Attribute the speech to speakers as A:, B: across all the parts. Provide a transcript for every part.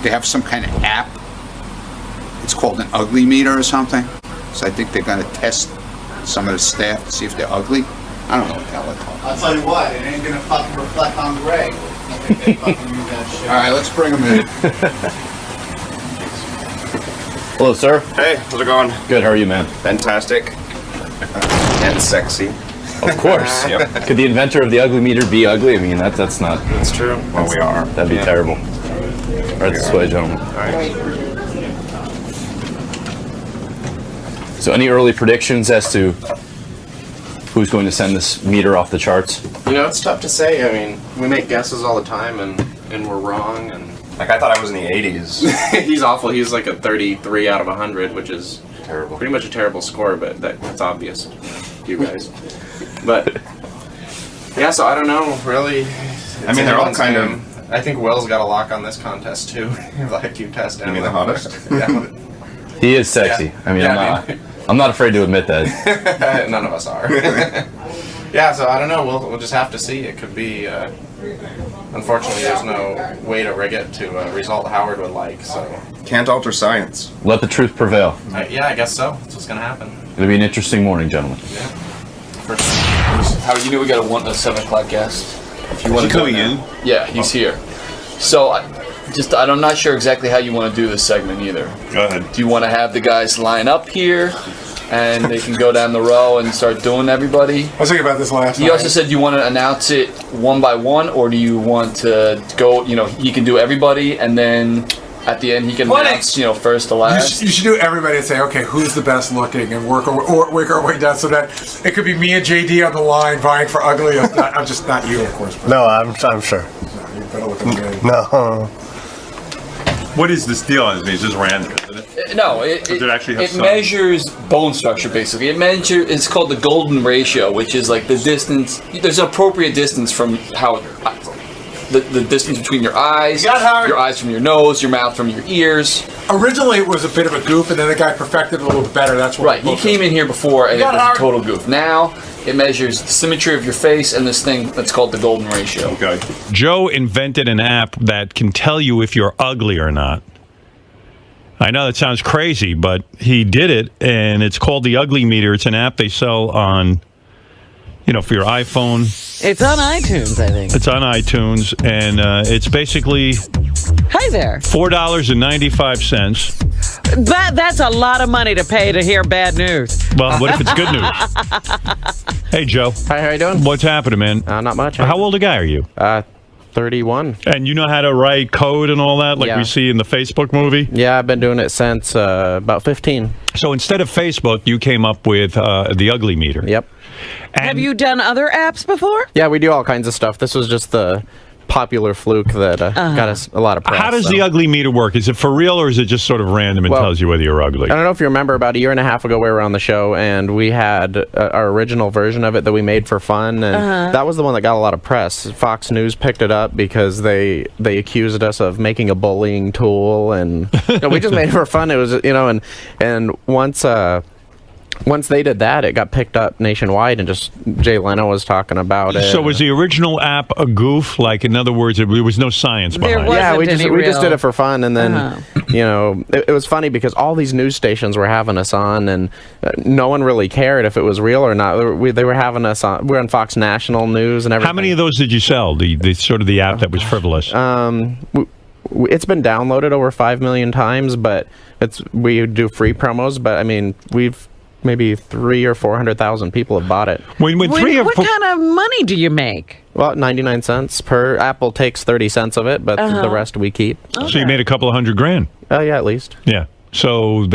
A: They have some kind of app. It's called an ugly meter or something. So I think they're going to test some of the staff to see if they're ugly. I don't know what the hell it's called.
B: I'll tell you what, it ain't going to fucking reflect on Greg. They fucking use that shit.
A: All right, let's bring them in.
C: Hello, sir.
D: Hey, how's it going?
C: Good, how are you, man?
D: Fantastic. And sexy.
C: Of course.
D: Yep.
C: Could the inventor of the ugly meter be ugly? I mean, that's not...
D: That's true. Well, we are.
C: That'd be terrible. Right this way, gentlemen.
D: All right.
C: So any early predictions as to who's going to send this meter off the charts?
E: You know, it's tough to say. I mean, we make guesses all the time, and we're wrong. And
D: Like, I thought I was in the 80s.
E: he's awful. He's like a 33 out of 100, which is
D: Terrible.
E: pretty much a terrible score, but that's obvious to you guys. But, yeah, so I don't know, really.
D: I mean, they're all kind of...
E: I think Will's got a lock on this contest, too. Like, you test down.
D: You mean the hottest?
E: Yeah.
C: He is sexy.
E: Yeah.
C: I mean,
E: Yeah,
C: I'm not afraid to admit that.
E: None of us are. Yeah, so I don't know. We'll just have to see. It could be. Unfortunately, there's no way to rig it to a result Howard would like. So.
D: Can't alter science.
C: Let the truth prevail.
E: Yeah, I guess so. That's what's gonna happen.
C: It'll be an interesting morning, gentlemen.
E: Yeah.
F: Howard, you know we got a 7 o'clock guest. If you want to go
G: coming in?
F: Yeah, he's here. So I'm not sure exactly how you want to do this segment either.
G: Go ahead.
F: Do you want to have the guys line up here, and they can go down the row and start doing everybody?
G: I was thinking about this last night.
F: He also said, do you want to announce it one by one, or do you want to go? He can do everybody, and then at the end he can announce, first to last.
G: You should do everybody and say, okay, who's the best looking, and work our way down so that it could be me and JD on the line vying for ugly. I'm just not you, of course. But
H: No, I'm sure.
G: no, you're better looking than me.
H: No.
I: What is this deal on this? It's just random, isn't it?
F: No,
I: Does it actually have some-
F: measures bone structure basically. It's called the golden ratio, which is like the distance. There's an appropriate distance from how the distance between your eyes, your eyes from your nose, your mouth from your ears.
G: Originally, it was a bit of a goof, and then the guy perfected it a little bit better. That's what.
F: Right, he came in here before and it was a total goof. Now it measures the symmetry of your face and this thing that's called the golden ratio.
I: Okay. Joe invented an app that can tell you if you're ugly or not. I know that sounds crazy, but he did it, and it's called the Ugly Meter. It's an app they sell on, for your iPhone.
J: It's on iTunes, I think.
I: It's on iTunes, and it's basically
J: Hi there.
I: $4.95.
J: That's a lot of money to pay to hear bad news.
I: Well, what if it's good news? Hey, Joe.
E: Hi, how you doing?
I: What's happening, man?
E: Not much.
I: How old a guy are you?
E: 31.
I: And you know how to write code and all that, like
E: Yeah.
I: we see in the Facebook movie?
E: Yeah, I've been doing it since about 15.
I: So instead of Facebook, you came up with the Ugly Meter.
E: Yep.
I: And
J: Have you done other apps before?
E: Yeah, we do all kinds of stuff. This was just the popular fluke that got us a lot of press.
I: How does the Ugly Meter work? Is it for real, or is it just sort of random and tells you whether you're ugly?
E: I don't know if you remember, about a year and a half ago we were on the show, and we had our original version of it that we made for fun, and that was the one that got a lot of press. Fox News picked it up because they accused us of making a bullying tool, and we just made it for fun. It was, and once they did that, it got picked up nationwide, and just Jay Leno was talking about it.
I: So was the original app a goof? Like, in other words, there was no science behind it?
E: Yeah, we just
J: real-
E: did it for fun, and then it was funny because all these news stations were having us on, and no one really cared if it was real or not. They were having us on. We're on Fox National News and everything.
I: How many of those did you sell? The sort of the app that was frivolous.
E: It's been downloaded over 5 million times, but we do free promos. But I mean, we've maybe 300,000 or 400,000 people have bought it.
J: What kind of money do you make?
E: Well, 99 cents per. Apple takes 30 cents of it, but the rest we keep.
I: So you made a couple of $100,000.
E: Yeah, at least.
I: Yeah. So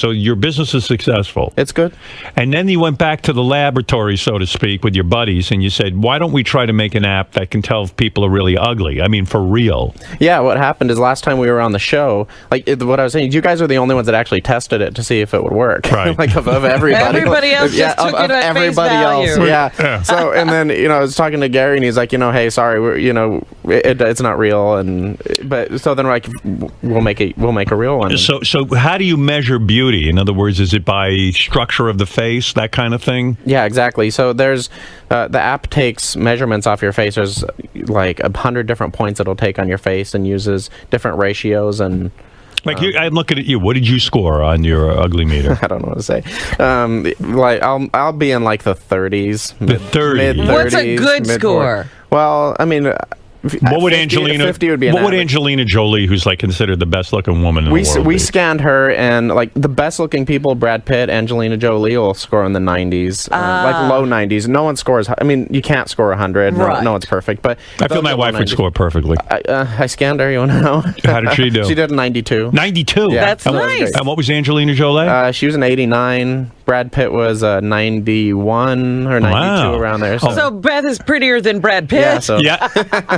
I: your business is successful.
E: It's good.
I: And then you went back to the laboratory, so to speak, with your buddies, and you said, why don't we try to make an app that can tell if people are really ugly? I mean, for real.
E: Yeah, what happened is last time we were on the show, what I was saying, you guys are the only ones that actually tested it to see if it would work.
I: Right.
E: Like of everybody.
J: Everybody else just took it at face value.
E: Yeah. So, and then, I was talking to Gary, and he's like, hey, sorry, it's not real, but so then like we'll make a real one.
I: So how do you measure beauty? In other words, is it by structure of the face, that kind of thing?
E: Yeah, exactly. So there's the app takes measurements off your face. There's like 100 different points it'll take on your face and uses different ratios and.
I: Like I'm looking at you. What did you score on your ugly meter?
E: I don't know what to say. Like I'll be in like the 30s.
I: The 30s.
E: Mid-30s,
J: What's a good score?
E: Well, I mean,
I: what would 50 would be what would Angelina Jolie, who's like considered the best looking woman in the world,
E: we
I: be?
E: scanned her, and like the best looking people, Brad Pitt, Angelina Jolie will score in the 90s, like low 90s. No one scores. I mean, you can't score 100.
J: Right.
E: No one's perfect, but
I: I feel my wife would score perfectly.
E: I scanned her. You want to know?
I: How did she do?
E: She did a 92.
I: 92.
E: Yeah.
J: That's nice.
I: And what was Angelina Jolie?
E: She was an 89. Brad Pitt was 91 or 92
I: Wow.
E: around there.
J: So Beth is prettier than Brad Pitt.
E: yeah, so
I: Yeah,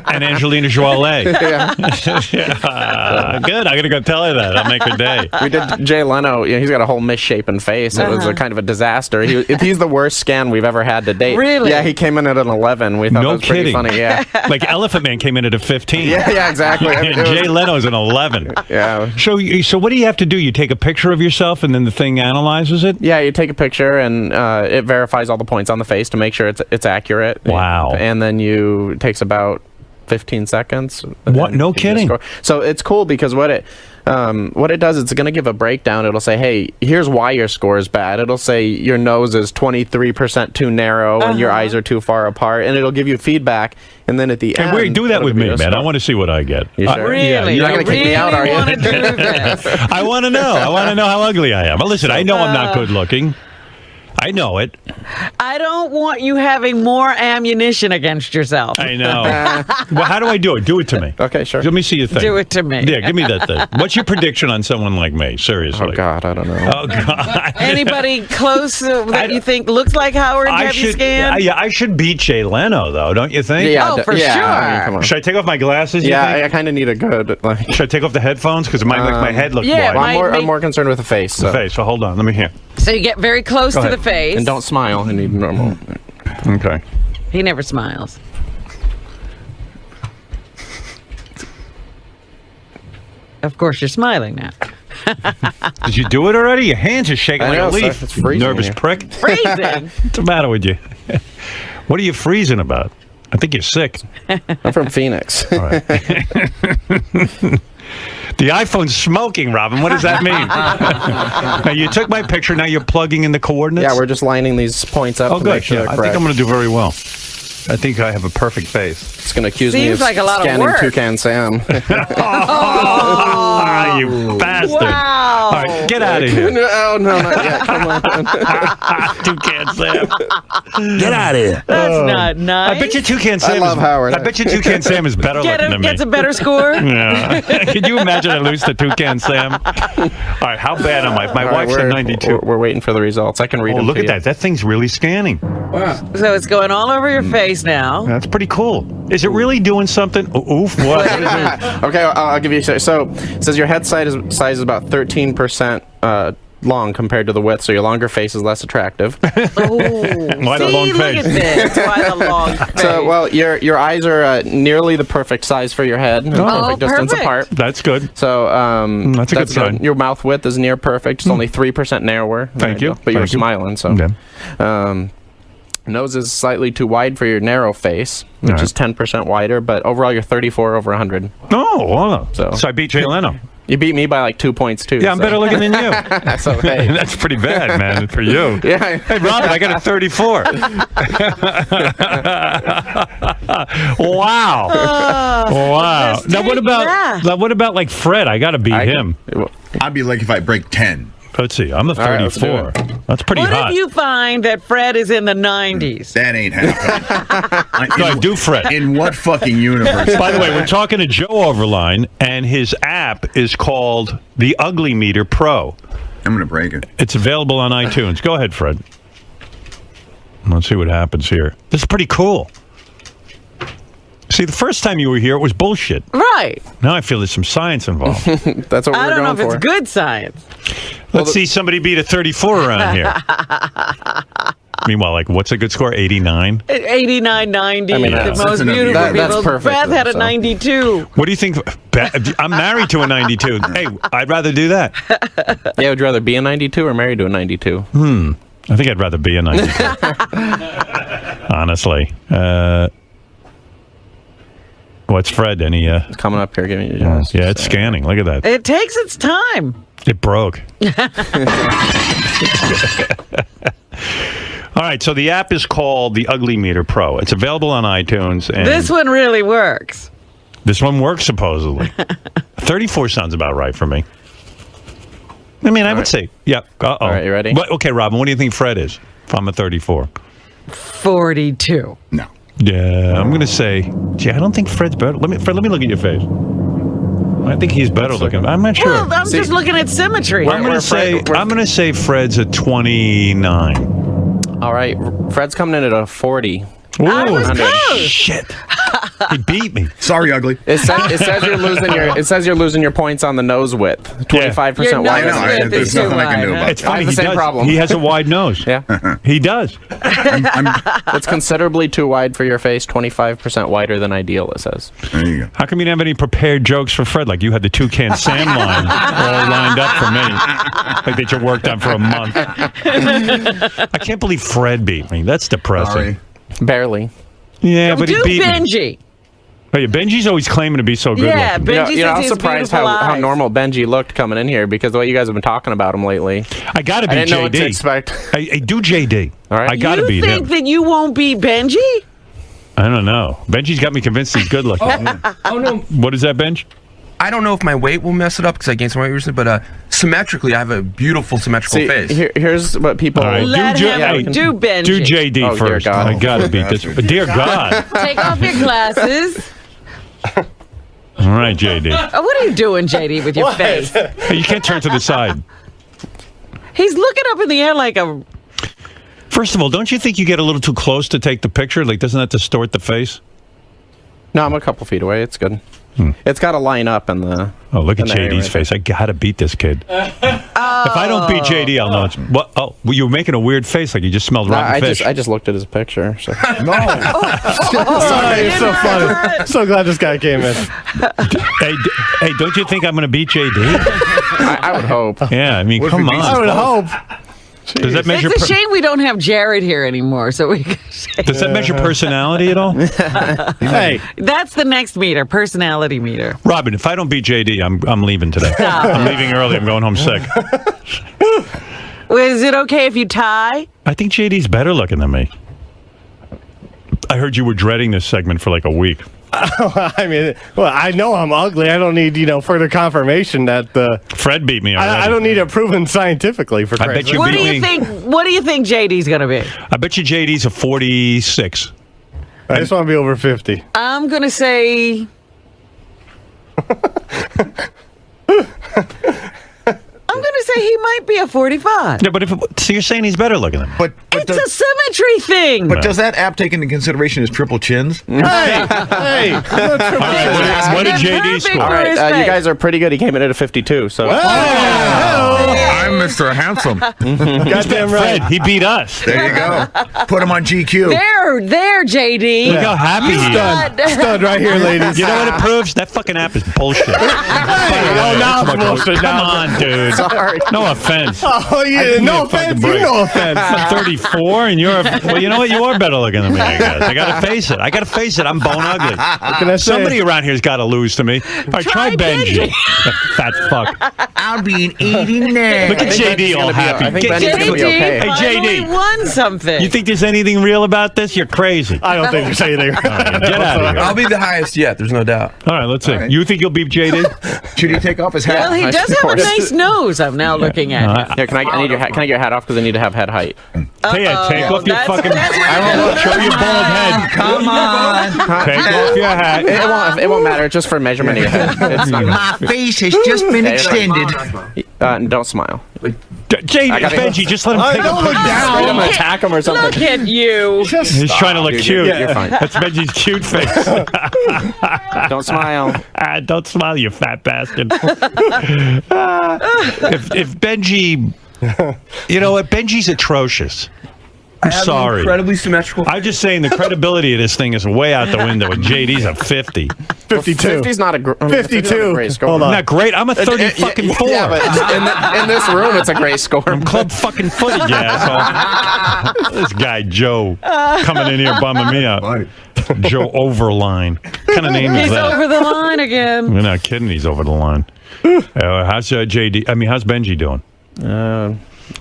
I: and Angelina Jolie.
E: yeah.
I: Good. I'm gonna go tell her that. I'll make her day.
E: We did Jay Leno. You know, he's got a whole misshapen face. It was a kind of a disaster. He's the worst scan we've ever had to date.
J: Really?
E: Yeah, he came in at an 11. We thought
I: No
E: that was pretty
I: kidding.
E: funny. Yeah.
I: Like Elephant Man came in at a 15.
E: Yeah, exactly. I mean,
I: And
E: it was-
I: Jay Leno's an 11.
E: Yeah.
I: So what do you have to do? You take a picture of yourself, and then the thing analyzes it.
E: Yeah, you take a picture and it verifies all the points on the face to make sure it's accurate.
I: Wow.
E: And then it takes about 15 seconds.
I: What?
E: And
I: No
E: you just
I: kidding.
E: score. So it's cool because what it does, it's going to give a breakdown. It'll say, hey, here's why your score is bad. It'll say your nose is 23% too narrow and your eyes are too far apart, and it'll give you feedback. And then at the end,
I: Wait, do that
E: it'll
I: with
E: give
I: me,
E: you a
I: man. I
E: score.
I: want to see what I get.
E: You sure?
J: Really?
I: Yeah,
E: You're not gonna kick me out, are you?
J: want to do this?
I: I want to know. I want to know how ugly I am. Well, listen, I know I'm not good looking. I know it.
J: I don't want you having more ammunition against yourself.
I: I know. Well, how do I do it? Do it to me.
E: Okay, sure.
I: Let me see your thing.
J: Do it to me.
I: Yeah, give me that thing. What's your prediction on someone like me? Seriously.
E: Oh, God, I don't know.
I: Oh, God.
J: Anybody close that you think looks like Howard? Have you scanned?
I: Yeah, I should beat Jay Leno, though, don't you think?
E: Yeah,
J: Oh, for
E: yeah,
J: sure.
E: I mean, come on.
I: Should I take off my glasses? you
E: Yeah,
I: think?
E: I kind of need a good, like...
I: Should I take off the headphones? Because it might make my head look
J: yeah,
I: wide.
J: it might
E: I'm more concerned with the face. So.
I: Okay, so hold on. Let me hear.
J: So you get very close
I: Go
J: to the
I: ahead.
J: face.
E: And don't smile. I need normal.
I: Okay.
J: He never smiles. Of course, you're smiling now.
I: Did you do it already? Your hands are shaking
E: I
I: like
E: know,
I: a leaf.
E: sir. It's freezing
I: Nervous
E: here.
I: prick.
J: Freezing.
I: What's the matter with you? What are you freezing about? I think you're sick.
E: I'm from Phoenix.
I: The iPhone's smoking, Robin. What does that mean? Now, you took my picture. Now you're plugging in the coordinates?
E: Yeah, we're just lining these points up
I: Oh,
E: to
I: good.
E: make sure
I: Yeah,
E: they're
I: I
E: correct.
I: think I'm going to do very well. I think I have a perfect face.
E: It's going to accuse me
J: Seems
E: of
J: like a lot of
E: scanning
J: work.
E: Toucan Sam.
I: Ah, you bastard.
J: Wow.
I: All right, get out of here.
E: Oh, no, not yet. Come on.
I: Toucan Sam. Get out of here.
J: That's not nice.
I: I bet you Toucan Sam
E: love
I: is,
E: Howard.
I: I bet you Toucan Sam is better
J: Get
I: looking
J: him
I: than me.
J: gets a better score.
I: Yeah. Can you imagine I lose to Toucan Sam? All right, how bad am I? My
E: All right,
I: wife's a 92.
E: We're waiting for the results. I can read
I: Oh,
E: them
I: look
E: to
I: at
E: you.
I: that. That thing's really scanning.
J: So it's going all over your face now.
I: That's pretty cool. Is it really doing something? Oof, what? What is it?
E: Okay, I'll give you. So it says your head size is about 13% long compared to the width, so your longer face is less attractive.
J: Oh,
I: Why the long
J: look
I: face?
J: at this. Why the long face?
E: So, well, your eyes are nearly the perfect size for your head, perfect distance
J: perfect.
E: apart.
I: That's good.
E: So
I: That's a good sign.
E: Your mouth width is near perfect. It's only 3% narrower.
I: Thank you.
E: But you were
I: Thank you.
E: smiling, so.
I: Okay.
E: Nose is slightly too wide for your narrow face, which
I: Right.
E: is 10% wider, but overall you're 34 over 100.
I: Oh, wow.
E: So-
I: So I beat Jay Leno.
E: You beat me by like 2 points too.
I: Yeah, I'm
E: so.
I: better looking than you.
E: So, hey.
I: That's pretty bad, man, for you.
E: Yeah.
I: Hey, Robin, I got a 34. Wow. Wow.
J: Just
I: Now what
J: take
I: about
J: that.
I: what about like Fred? I got to beat him.
H: I'd be lucky if I break 10.
I: Let's see. I'm a
E: right, let's do
I: 34. That's pretty
J: What
I: hot.
J: if you find that Fred is in the 90s?
H: That ain't happening.
I: No, I do Fred.
H: In what fucking universe?
I: By the way, we're talking to Joe Overline, and his app is called the Ugly Meter Pro.
H: I'm going to break it.
I: It's available on iTunes. Go ahead, Fred. Let's see what happens here. This is pretty cool. See, the first time you were here, it was bullshit.
J: Right.
I: Now I feel there's some science involved.
E: That's what
J: I
E: we're
J: don't know
E: going
J: if
E: for.
J: it's good science.
I: Let's see somebody beat a 34 around here. Meanwhile, like, what's a good score? 89?
J: 89, 90.
E: I mean,
J: the
E: that's
J: most
H: an-
J: beautiful
E: that's
J: people.
E: perfect,
J: Beth had a
E: so.
J: 92.
I: What do you think? I'm married to a 92. Hey, I'd rather do that.
E: Yeah, would you rather be a 92 or married to a 92?
I: I think I'd rather be a 92. Honestly. What's Fred? Any?
E: It's coming up here. Give me your
I: Yeah, it's scanning. Look at that.
J: It takes its time.
I: It broke. All right, so the app is called the Ugly Meter Pro. It's available on iTunes. And
J: This one really works.
I: This one works, supposedly. 34 sounds about right for me. I mean, I would say, yeah. Uh-oh.
E: All right, you ready?
I: Okay, Robin, what do you think Fred is if I'm a 34?
J: 42.
H: No.
I: Yeah, I'm going to say, gee, I don't think Fred's better. Fred, let me look at your face. I think he's better looking. I'm not sure.
J: Well, I'm just looking at symmetry.
I: I'm going to say Fred's a 29.
E: All right, Fred's coming in at a 40.
J: I was close.
I: Shit. He beat me.
H: Sorry, ugly.
E: It says you're losing your. It says you're losing your points on the nose width. 25%
J: Your
E: wider.
J: nose
H: I know,
J: width
H: there's
J: is too
H: nothing I can do
J: wide,
H: about
I: It's
E: I
I: funny.
E: have the
I: He
E: same
I: does.
E: problem.
I: He has a wide nose.
E: Yeah,
I: He does.
E: it's considerably too wide for your face. 25% wider than ideal. It says.
H: There you go.
I: How come you didn't have any prepared jokes for Fred? Like you had the Toucan Sam line all lined up for me. Like that you worked on for a month. I can't believe Fred beat me. That's depressing.
H: Sorry.
E: Barely.
I: Yeah, but
J: Do
I: he beat me.
J: Benji.
I: Oh, yeah, Benji's always claiming to be so good
J: Yeah,
I: looking.
J: Benji
E: You know,
J: says
E: I'm
J: he has
E: surprised
J: beautiful
E: how
J: eyes.
E: normal Benji looked coming in here because the way you guys have been talking about him lately.
I: I gotta
E: I
I: beat
E: didn't know what to
I: JD.
E: expect.
I: I do JD.
E: All right.
I: I gotta
J: You
I: beat
J: think
I: him.
J: that you won't beat Benji?
I: I don't know. Benji's got me convinced he's good looking.
K: Oh no,
I: What is that, Benj?
K: I don't know if my weight will mess it up because I gained some weight recently, but symmetrically, I have a beautiful symmetrical
E: See,
K: face.
E: here's what people.
I: All right,
J: Let
I: do
J: him
I: J-
J: do Benji.
I: Do JD
E: Oh, dear
I: first.
E: God.
I: I gotta beat this. Dear God.
J: Take off your glasses.
I: All right, JD.
J: What are you doing, JD, with your face?
I: Hey, you can't turn to the side.
J: He's looking up in the air like a...
I: First of all, don't you think you get a little too close to take the picture? Like, doesn't that distort the face?
E: No, I'm a couple feet away. It's good. It's got to line up in the.
I: Oh, look at
E: in the area
I: JD's
E: right
I: face. I gotta beat this kid. If I don't beat JD, I'll know it's. What? Oh, well, you're making a weird face like you just smelled
E: there.
I: rotten fish.
E: I just looked at his picture. So.
L: Sorry, it's so funny. So glad this guy came in.
I: Hey, don't you think I'm gonna beat JD?
E: I would hope.
I: Yeah, I mean, come on.
L: I would hope.
I: Does that measure?
J: It's a shame we don't have Jared here anymore, so we can say...
I: Does that measure personality at all?
L: Hey,
J: That's the next meter, personality meter.
I: Robin, if I don't beat JD, I'm leaving today.
J: Stop.
I: I'm leaving early. I'm going home sick.
J: Is it okay if you tie?
I: I think JD's better looking than me. I heard you were dreading this segment for like a week.
L: I mean, well, I know I'm ugly. I don't need, further confirmation that
I: Fred beat me already.
L: I don't need it proven scientifically for
I: I
L: Christ's
I: bet you
J: What
I: beat
J: do you
I: me.
J: think? What do you think JD's gonna be?
I: I bet you JD's a 46.
L: I just want to be over 50.
J: I'm gonna say. I'm gonna say he might be a 45.
I: Yeah, but so you're saying he's better looking than me.
M: But
J: It's a symmetry thing.
M: But does that app take into consideration his triple chins?
L: Hey, hey.
I: All right, what did JD
J: Perfect
I: score?
E: All right,
J: his
E: you
J: face.
E: guys are pretty good. He came in at a 52. So.
M: I'm Mr. Handsome.
L: Goddamn
I: Fred,
L: right.
I: he beat us.
M: There you go. Put him on GQ.
J: There, JD.
I: Look how happy he is.
L: Stud right here, ladies.
I: You know what it proves? That fucking app is bullshit.
L: Oh, now it's bullshit.
I: Come on, dude.
E: Sorry.
I: No offense.
L: Oh, yeah.
I: Give me
L: No
I: a fucking
L: offense.
I: break.
L: You no offense.
I: I'm 34 and you're well, you know what? You are better looking than me, I guess. I gotta face it. I'm bone ugly.
L: What can I say?
I: Somebody around here's gotta lose to me. All right, try Benji. Fat fuck.
M: I'll be an 89.
I: Look at JD all happy.
E: I think
I: Get-
E: Benji's gonna be okay.
I: Hey,
J: finally
I: JD.
J: won something.
I: You think there's anything real about this? You're crazy.
L: I don't think there's anything.
I: Get out of here.
K: I'll be the highest yet. There's no doubt.
I: All right, let's see.
M: right.
I: You think you'll beat JD?
M: Should he take off his hat?
J: Well, he
E: I
J: does have a
E: support it.
J: nice nose. I'm now looking at.
E: Here, I need your hat. Can I get your hat off because I need to have head height.
I: Take off your
J: That's-
I: fucking.
J: that's-
I: I won't show your bald head.
M: Come on.
I: Take off your hat.
E: It won't matter. It's just for measurement of your head. It's not
M: My face has just been
E: Okay,
M: extended.
E: don't smile.
I: JD,
E: I gotta-
I: Just let him take
L: don't
I: a
L: look
I: picture.
L: down.
E: I'm gonna attack him or something.
J: Look at you.
I: He's trying to look
E: Dude,
I: cute.
E: you're fine.
I: That's Benji's cute face.
E: Don't smile.
I: Don't smile, you fat bastard. If Benji, you know what? Benji's atrocious. I'm sorry.
K: Incredibly symmetrical.
I: I'm just saying the credibility of this thing is way out the window. And JD's a 50.
L: 52.
E: 50's not a
L: 52.
E: great score.
L: Hold on.
I: Not great. I'm a 30 fucking 4.
E: Yeah, but in this room, it's a great score.
I: I'm club fucking footage, asshole. This guy Joe coming in here bumming me out. Joe Overline. What kind of name is
J: He's
I: that?
J: over the line again.
I: You're not kidding. He's over the line. How's JD? I mean, how's Benji doing?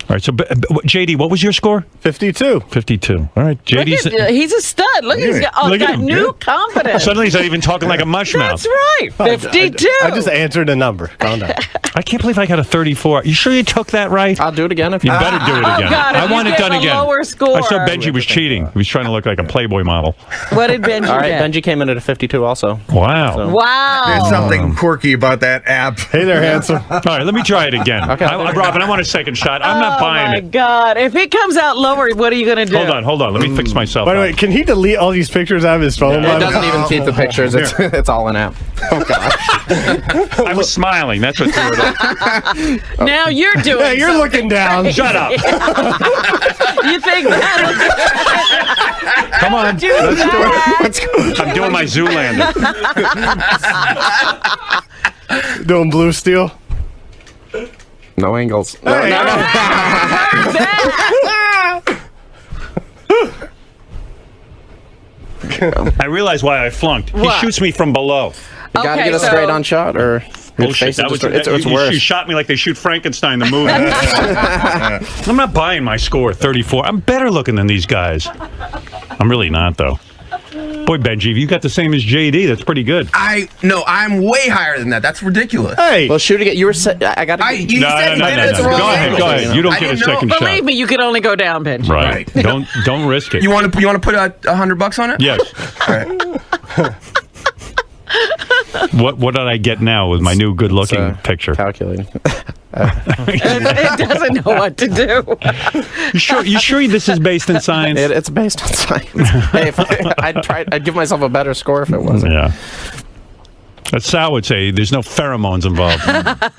I: All right, so JD, what was your score?
L: 52.
I: 52. All right, JD's.
J: He's a stud. Look, he's got,
I: Look at
J: got
I: him.
J: new confidence.
I: Suddenly he's not even talking like a mush mouth.
J: That's right. 52.
L: I just answered a number. Calm down.
I: I can't believe I got a 34. You sure you took that right?
E: I'll do it again if
I: You better do it again.
J: God, if
I: I
J: you
I: want it
J: get
I: done
J: a
I: again.
J: lower score.
I: I saw Benji was cheating. He was trying to look like a Playboy model.
J: What did Benji
E: All right,
J: get?
E: Benji came in at a 52 also.
I: Wow.
E: So-
J: Wow.
H: There's something quirky about that app.
L: Hey there, handsome.
I: All right, let me try it again.
E: Okay.
I: Robin, I want a second shot. I'm not buying
J: Oh, my
I: it.
J: God. If it comes out lower, what are you going to do?
I: Hold on. Let me fix myself.
L: By the
I: up.
L: way, can he delete all these pictures out of his phone?
E: It doesn't even keep the pictures. It's all in app. Oh gosh.
I: I was smiling. That's what threw it up.
J: Now you're doing
L: Hey, you're looking down.
I: Shut up.
J: You think that?
I: Come on.
J: Do that.
I: I'm doing my Zoolander.
L: Doing blue steel.
E: No angles. No,
L: Hey.
E: no, no.
I: I realize why I flunked. He
J: What?
I: shoots me from below.
E: You gotta
J: Okay,
E: get a
J: so-
E: straight on shot or your
I: Bullshit.
E: face
I: That
E: is
I: was,
E: just- it's
I: you
E: worse.
I: shot me like they shoot Frankenstein the movie. I'm not buying my score 34. I'm better looking than these guys. I'm really not though. Boy, Benji, if you got the same as JD, that's pretty good.
K: No, I'm way higher than that. That's ridiculous.
L: Hey.
E: Well, shoot again. You were. I got to.
K: You
I: No.
K: said you did it. It's
I: Go
K: wrong.
I: ahead. You don't
K: I
I: get a
K: didn't know.
I: second
J: Believe
I: shot.
J: me, you can only go down, Benji.
I: Right. Don't risk it.
K: You want to put $100 on it?
I: Yes.
K: All right.
I: What did I get now with my new good-looking picture?
E: Calculating.
J: It doesn't know what to do.
I: You sure this is based in science?
E: It's based on science. Hey, I'd give myself a better score if it wasn't.
I: Yeah. As Sal would say, there's no pheromones involved.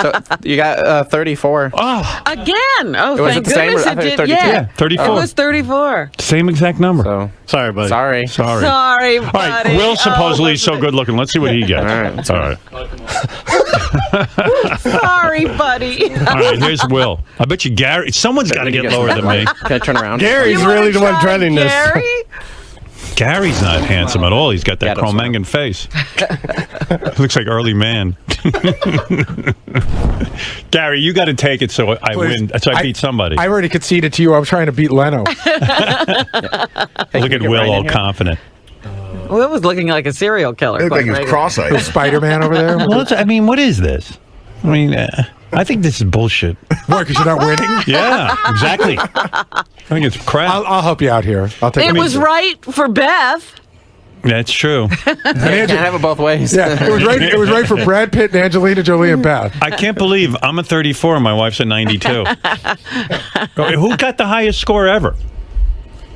E: So you got 34.
I: Oh,
J: Again. Oh,
E: Was
J: thank
E: it the same?
J: goodness
E: I
J: it
E: thought it was
J: did.
E: 32.
J: Yeah.
I: yeah, 34.
J: It was 34.
I: Same exact number.
E: So
L: Sorry, buddy.
E: sorry.
I: Sorry.
J: Sorry,
I: All right,
J: buddy.
I: Will supposedly is so
J: listen
I: good looking. Let's see what he gets.
E: All right.
I: All right.
J: Sorry, buddy.
I: All right, here's Will. I bet you Gary. Someone's got to get lower than me.
E: Can I turn around?
L: Gary's
J: You
L: really the
J: wanna
L: one
J: try,
L: dreading this.
J: Gary?
I: Gary's not handsome at all. He's got that
E: Ghetto
I: Cro-Magnon face. Looks like early man. Gary, you got to take it so I
G: Please.
I: win. So I beat somebody.
G: I already conceded to you. I'm trying to beat Leno.
I: Look at Will, all confident.
J: Will was looking like a serial killer.
H: Looked like he was
J: quite
H: cross-eyed.
G: Spider-Man over there.
I: Well, I mean, what is this? I mean, I think this is bullshit.
G: What? Because you're not winning.
I: Yeah, exactly. I think it's crap.
G: I'll help you out here. I'll take
J: It was right for Beth.
I: That's true.
E: Can't have it both ways.
G: Yeah, it was right. It was right for Brad Pitt and Angelina Jolie and Beth.
I: I can't believe I'm a 34 and my wife's a 92. Who got the highest score ever?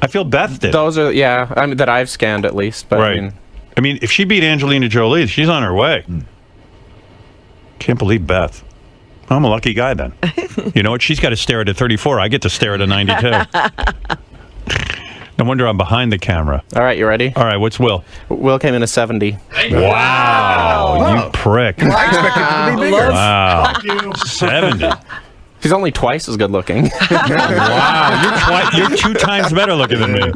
I: I feel Beth did.
E: Those are I mean that I've scanned at least. But
I: Right. I mean, if she beat Angelina Jolie, she's on her way. Can't believe Beth. I'm a lucky guy then. You know what? She's got to stare at a 34. I get to stare at a 92. No wonder I'm behind the camera.
E: All right, you ready?
I: All right, what's Will?
E: Will came in a 70.
I: Wow, you prick.
H: I expected it to be bigger.
I: Wow. 70.
E: He's only twice as good looking.
I: Wow, you're 2 times better looking than me.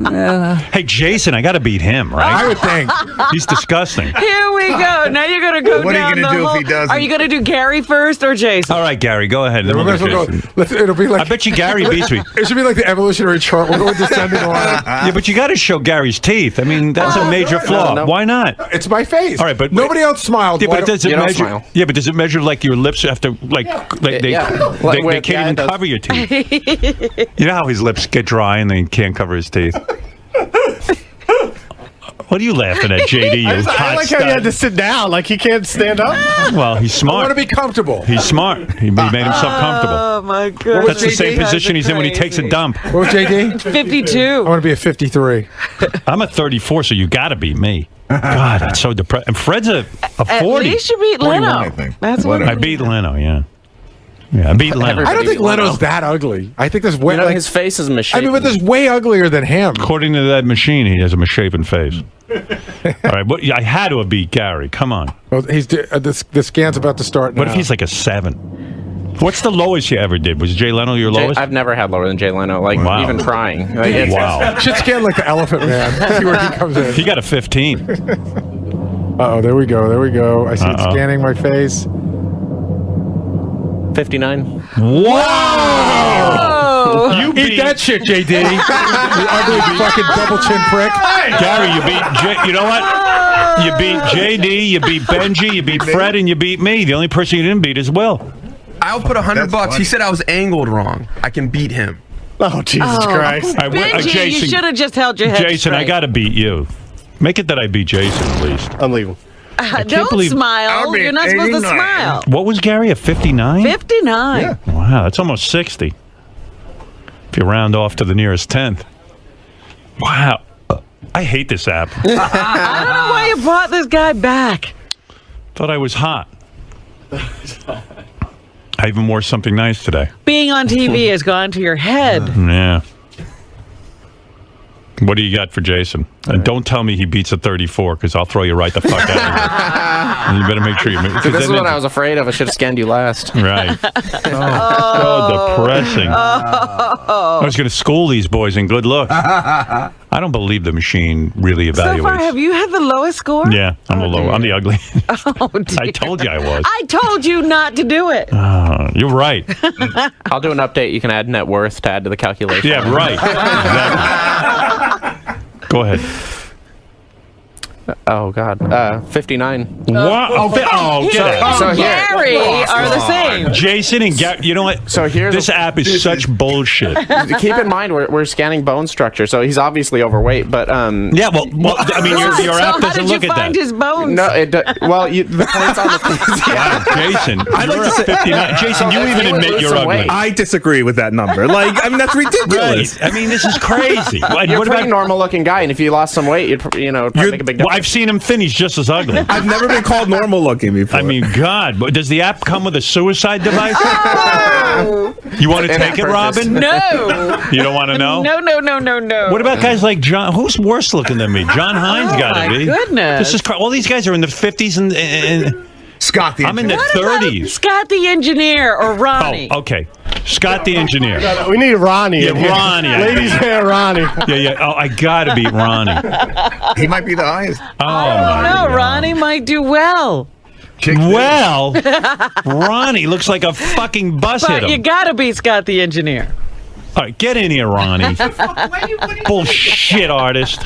I: Hey, Jason, I got to beat him, right?
G: I would think.
I: He's disgusting.
J: Here we go. Now you're going to go
H: What are you
J: down
H: gonna
J: the
H: do if
J: whole-
H: he doesn't?
J: Are you going to do Gary first or Jason?
I: All right, Gary, go ahead. Then
G: We
I: we'll
G: might as
I: do
G: well go.
I: Jason.
G: It'll be like.
I: I bet you Gary beats me.
G: It should be like the evolutionary chart. We'll go with descending line.
I: Yeah, but you got to show Gary's teeth. I mean, that's a major flaw.
E: no.
I: Why not?
G: It's my face.
I: All right, but
G: nobody else smiled.
I: Yeah,
G: Why
I: but does it
E: You don't
I: measure?
E: smile.
I: Yeah, but does it measure like your lips have to like they
E: Yeah.
I: they
E: Like,
I: can't even
E: it does.
I: cover your teeth? You know how his lips get dry and then he can't cover his teeth. What are you laughing at, JD? You
L: I
I: hot
L: like how you
I: stud?
L: had to sit down. Like he can't stand up.
I: Well, he's
G: I want
I: smart.
G: to be comfortable.
I: He's smart. He made himself comfortable.
J: Oh, my goodness.
I: That's the same position he's in when he takes a dump.
G: What was JD?
J: 52.
G: I want to be a 53.
I: I'm a 34, so you got to beat me. God, that's so depressing. And Fred's a
J: At
I: 40.
J: least you beat
H: 41,
J: Leno.
H: I think.
J: That's what
H: Leno.
I: I beat Leno, yeah. Yeah, beat Leno.
G: I don't think
E: beat Leno.
G: Leno's that ugly. I think there's way
E: You know,
G: like,
E: his face is misshapen.
G: I mean, but there's way uglier than him.
I: According to that machine, he has a misshapen face. All right, but I had to have beat Gary. Come on.
G: Well, the scan's about to start now.
I: What if he's like a 7? What's the lowest you ever did? Was Jay Leno your lowest?
E: I've never had lower than Jay Leno. Like
I: Wow.
E: even trying. Like, it's-
I: Wow.
G: Should scan like the Elephant Man. See where he comes in.
I: He got a 15.
G: Uh-oh, there we go. There we go. I see it scanning my face.
E: 59.
I: Wow! You
G: Eat that shit, JD. You ugly fucking double chin prick.
I: Gary, you beat you know what? You beat JD, you beat Benji, you beat Fred, and you beat me. The only person you didn't beat is Will.
K: I'll put $100. He said I was angled wrong. I can beat him.
L: Oh, Jesus Christ.
J: Benji, you should have just held your head
I: Jason, I
J: straight.
I: got to beat you. Make it that I beat Jason at least.
L: I'm leaving.
J: Don't smile. You're not supposed to smile.
I: What was Gary, a 59?
J: 59.
I: Wow, that's almost 60. If you round off to the nearest 10th. Wow. I hate this app.
J: I don't know why you brought this guy back.
I: Thought I was hot. I even wore something nice today.
J: Being on TV has gone to your head.
I: Yeah. What do you got for Jason? And don't tell me he beats a 34, because I'll throw you right the fuck out of here. And you better make sure you make
E: This is what I was afraid of. I should have scanned you last.
I: Right. So depressing. I was going to school these boys in good looks. I don't believe the machine really evaluates.
J: So far, have you had the lowest score?
I: Yeah, I'm the low. I'm the ugly.
J: Oh, dear.
I: I told you I was.
J: I told you not to do it.
I: You're right.
E: I'll do an update. You can add net worth to add to the calculation.
I: Yeah, right. Exactly. Go ahead.
E: Oh God, 59.
I: What? Oh, get out.
E: So here,
J: Gary are the same.
I: Jason and Gary, you know what?
E: So here's
I: this app is such bullshit.
E: Keep in mind we're scanning bone structure, so he's obviously overweight. But
I: Yeah, well I mean, your
J: So
I: app
J: how
I: doesn't
J: did
I: look
J: you
I: at
J: find
I: that.
J: his bones?
E: no, the points on the face.
I: Wow, Jason, you're a 59. Jason, you even admit
E: lose
I: you're
E: some
I: ugly.
E: weight.
H: I disagree with that number. Like, I mean, that's ridiculous.
I: Right. I mean, this is crazy.
E: You're a pretty normal-looking guy, and if you lost some weight, you'd probably make a big difference.
I: Well, I've seen him thin. He's just as ugly.
H: I've never been called normal looking before.
I: I mean, God, but does the app come with a suicide device? You want to take it, Robin?
J: No.
I: You don't want to know?
J: No.
I: What about guys like John? Who's worse looking than me? John Hines got to
J: my
I: be.
J: goodness.
I: This is all these guys are in the 50s and
H: Scott the
I: I'm in the
J: What about
I: 30s.
J: Scott the engineer or Ronnie?
I: Oh, okay. Scott the engineer.
L: We need Ronnie.
I: Yeah,
L: in here.
I: Ronnie.
L: Ladies man, Ronnie.
I: Yeah. Oh, I gotta beat Ronnie.
H: He might be the highest.
I: Oh,
J: No, Ronnie might do well.
I: well, Ronnie looks like a fucking bus hit
J: But
I: him.
J: you gotta be Scott the engineer.
I: All right, get in here, Ronnie. Bullshit artist.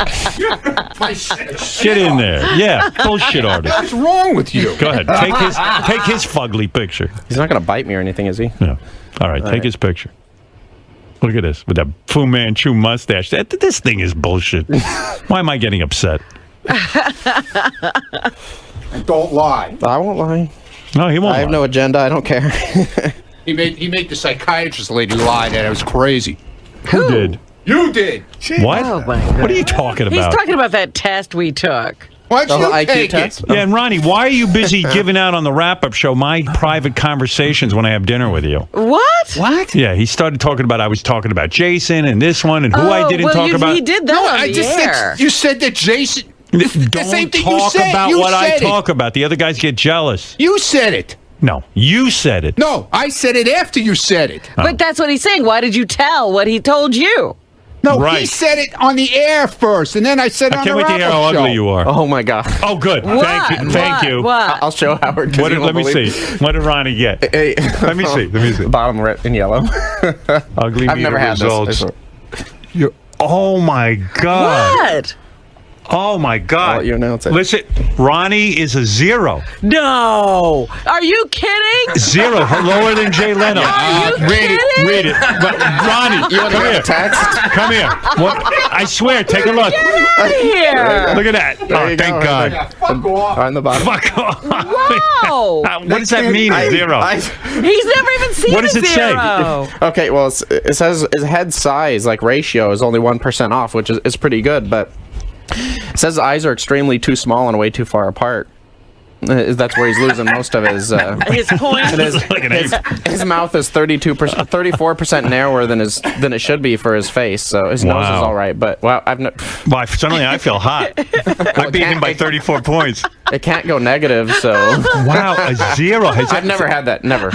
I: Get in there. Yeah, bullshit artist.
G: What's wrong with you?
I: Go ahead. Take his fugly picture.
E: He's not gonna bite me or anything, is he?
I: No. All right, take his picture. Look at this with that Fu Manchu mustache. This thing is bullshit. Why am I getting upset?
A: Don't lie.
E: I won't lie.
I: No, he won't.
E: I have
I: lie.
E: no agenda. I don't care.
A: He made the psychiatrist lady lie that it was crazy.
I: Who did?
A: You did.
I: What?
J: Oh, my God.
I: What are you talking
J: He's
I: about?
J: talking about that test we took.
A: Why'd
E: The
A: you
E: IQ
A: take
E: test?
A: it?
I: Yeah, and Ronnie, why are you busy giving out on the wrap-up show my private conversations when I have dinner with you?
J: What?
A: What?
I: Yeah, he started talking about I was talking about Jason and this one and who I didn't
J: well,
I: talk about.
J: He did that
A: No,
J: on
A: I
J: the
A: just
J: air.
A: said you said that Jason.
I: Don't
A: the same thing you
I: talk
A: said.
I: about
A: You
I: what I
A: said it.
I: talk about. The other guys get jealous.
A: You said it.
I: No, you said it.
A: No, I said it after you said it.
J: But that's what he's saying. Why did you tell what he told you?
A: No, he
I: Right.
A: said it on the air first, and then I said
I: I
A: on
I: can't
A: the
I: wait to hear how
A: wrap-up
I: ugly
A: show.
I: you are.
E: Oh my God.
I: Oh, good.
J: What?
I: Thank you.
J: What?
E: I'll show Howard.
I: What did, let me see. What did Ronnie get?
E: Hey.
I: Let me see. Let me see.
E: Bottom red in yellow.
I: Ugly
E: I've
I: meter
E: never had
I: results.
E: this.
I: Oh my God.
J: What?
I: Oh my God.
E: I'll let you announce it.
I: Listen, Ronnie is a 0.
J: No. Are you kidding?
I: 0, lower than Jay Leno.
J: Are you
I: Read it.
J: kidding?
I: Read it. But Ronnie,
E: You want to
I: come
E: get
I: here.
E: a text?
I: Come here. What? I swear, take a look.
J: Get here.
I: Look at that. Oh,
E: you
I: thank
E: go,
I: God.
E: right
A: Fuck off.
E: On the bottom.
I: Fuck off.
J: Wow.
I: What does that mean, a 0?
J: He's never even seen
I: What does
J: a
I: it say?
J: zero.
E: Okay, well, it says his head size, like ratio, is only 1% off, which is pretty good, but it says the eyes are extremely too small and way too far apart. That's where he's losing most of his.
J: His point.
E: His mouth is 34% narrower than it should be for his face. So his nose is all right. But wow,
I: Well, suddenly I feel hot. I beat him by 34 points.
E: It can't go negative. So
I: wow, a 0.
E: I've never had that. Never.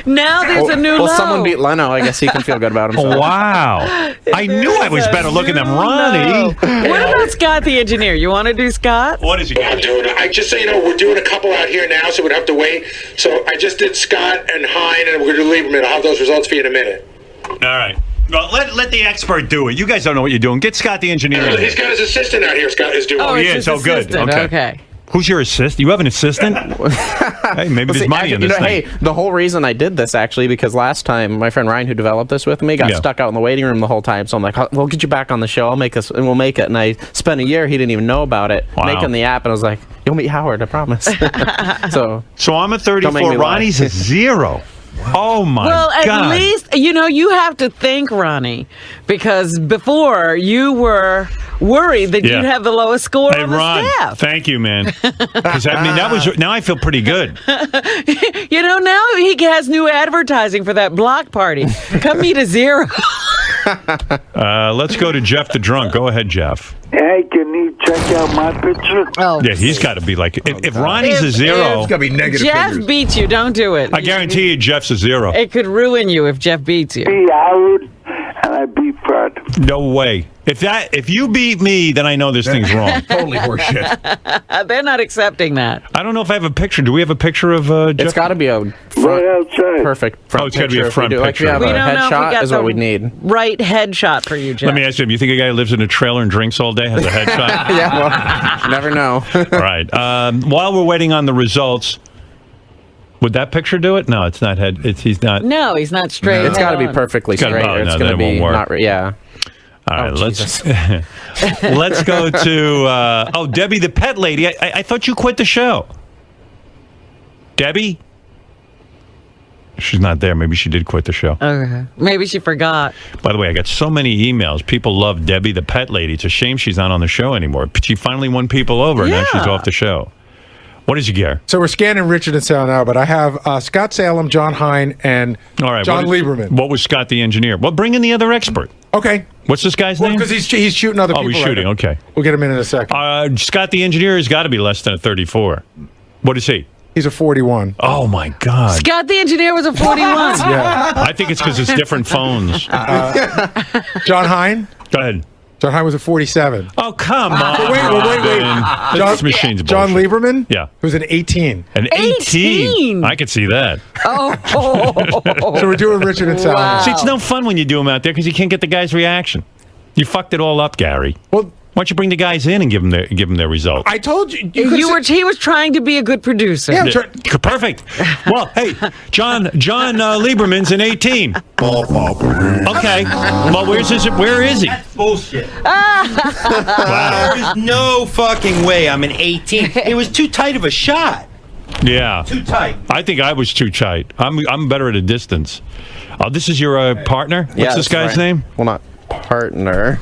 J: Now there's a new low.
E: Well, someone beat Leno. I guess he can feel good about himself.
I: Wow. I knew I was better looking than Ronnie.
J: What about Scott the engineer? You want to do Scott?
I: What is he
N: I'm doing? Just so you know, we're doing a couple out here now, so we'd have to wait. So I just did Scott and Hine, and we're going to do Lieberman. I'll have those results for you in a minute.
I: All right. Well, let the expert do it. You guys don't know what you're doing. Get Scott the engineer. in
N: He's
I: here.
N: got his assistant out here. Scott is doing.
I: Oh, he is. Oh, good. Okay. Who's your assistant? You have an assistant? Hey, maybe there's money in this thing.
E: Hey, the whole reason I did this actually because last time my friend Ryan, who developed this with me, got stuck out in the waiting room the whole time. So I'm like, we'll get you back on the show. I'll make this, and we'll make it. And I spent a year. He didn't even know about it making the app, and I was like, you'll meet Howard, I promise. so
I: I'm a 34. Ronnie's a 0. Oh my God.
J: Well, at least, you have to think, Ronnie, because before you were worried that you'd have the lowest score on the staff.
I: Thank you, man. Because that was, now I feel pretty good.
J: Now he has new advertising for that block party. Come meet a 0.
I: Let's go to Jeff the drunk. Go ahead, Jeff.
O: Hey, can you check out my picture?
J: Oh,
I: yeah, he's got to be like if Ronnie's a 0,
O: it's gotta be negative
J: Jeff
O: figures.
J: beats you. Don't do it.
I: I guarantee you, Jeff's a 0.
J: It could ruin you if Jeff beats you.
O: Beat Howard, and I beat Fred.
I: No way. If you beat me, then I know this thing's wrong.
K: Totally horseshit.
J: They're not accepting that.
I: I don't know if I have a picture. Do we have a picture of Jeff?
E: It's got to be a perfect front
I: it's got to be a front
E: picture.
I: picture.
E: Like,
J: We
E: we have
J: don't
E: a
J: know if we
E: headshot
J: got
E: is
J: the
E: what we need.
J: right headshot for you, Jeff.
I: Let me ask you, you think a guy who lives in a trailer and drinks all day has a headshot?
E: Yeah, well, you never know.
I: Right. While we're waiting on the results, would that picture do it? No, it's not he's not.
J: No, he's not straight.
E: It's got to be perfectly straight. It's going to be not. Yeah.
I: All right, let's let's go to Debbie the pet lady. I thought you quit the show. Debbie? She's not there. Maybe she did quit the show.
J: Okay. Maybe she forgot.
I: By the way, I got so many emails. People love Debbie the pet lady. It's a shame she's not on the show anymore. But she finally won people over, and now she's off the show. What did you get?
G: So we're scanning Richard and Sal now, but I have Scott Salem, John Hine, and John Lieberman.
I: What was Scott the engineer? Well, bring in the other expert.
G: Okay.
I: What's this guy's name?
G: Because he's shooting other people.
I: Oh, he's shooting.
G: Right now.
I: Okay.
G: We'll get him in a second.
I: Scott the engineer has got to be less than a 34. What is he?
G: He's a 41.
I: Oh, my God.
J: Scott the engineer was a 41.
G: Yeah.
I: I think it's because it's different phones.
G: John Hine?
I: Go ahead.
G: John Hine was a 47.
I: Oh, come on.
G: Wait.
I: This machine's
G: John
I: bullshit.
G: Lieberman?
I: Yeah.
G: Who's an 18.
I: An 18? I could see that.
J: Oh.
G: So we're doing Richard and Sal.
J: Wow.
I: See, it's no fun when you do them out there because you can't get the guy's reaction. You fucked it all up, Gary.
G: Well,
I: why don't you bring the guys in and give them their result?
G: I told you.
J: He was trying to be a good producer.
G: Yeah,
I: perfect. Well, hey, John Lieberman's an 18. Okay. Well, where is he?
P: That's bullshit.
I: Wow.
P: There is no fucking way I'm an 18. It was too tight of a shot.
I: Yeah.
P: Too tight.
I: I think I was too tight. I'm better at a distance. This is your partner? What's this guy's name?
E: Well, not partner.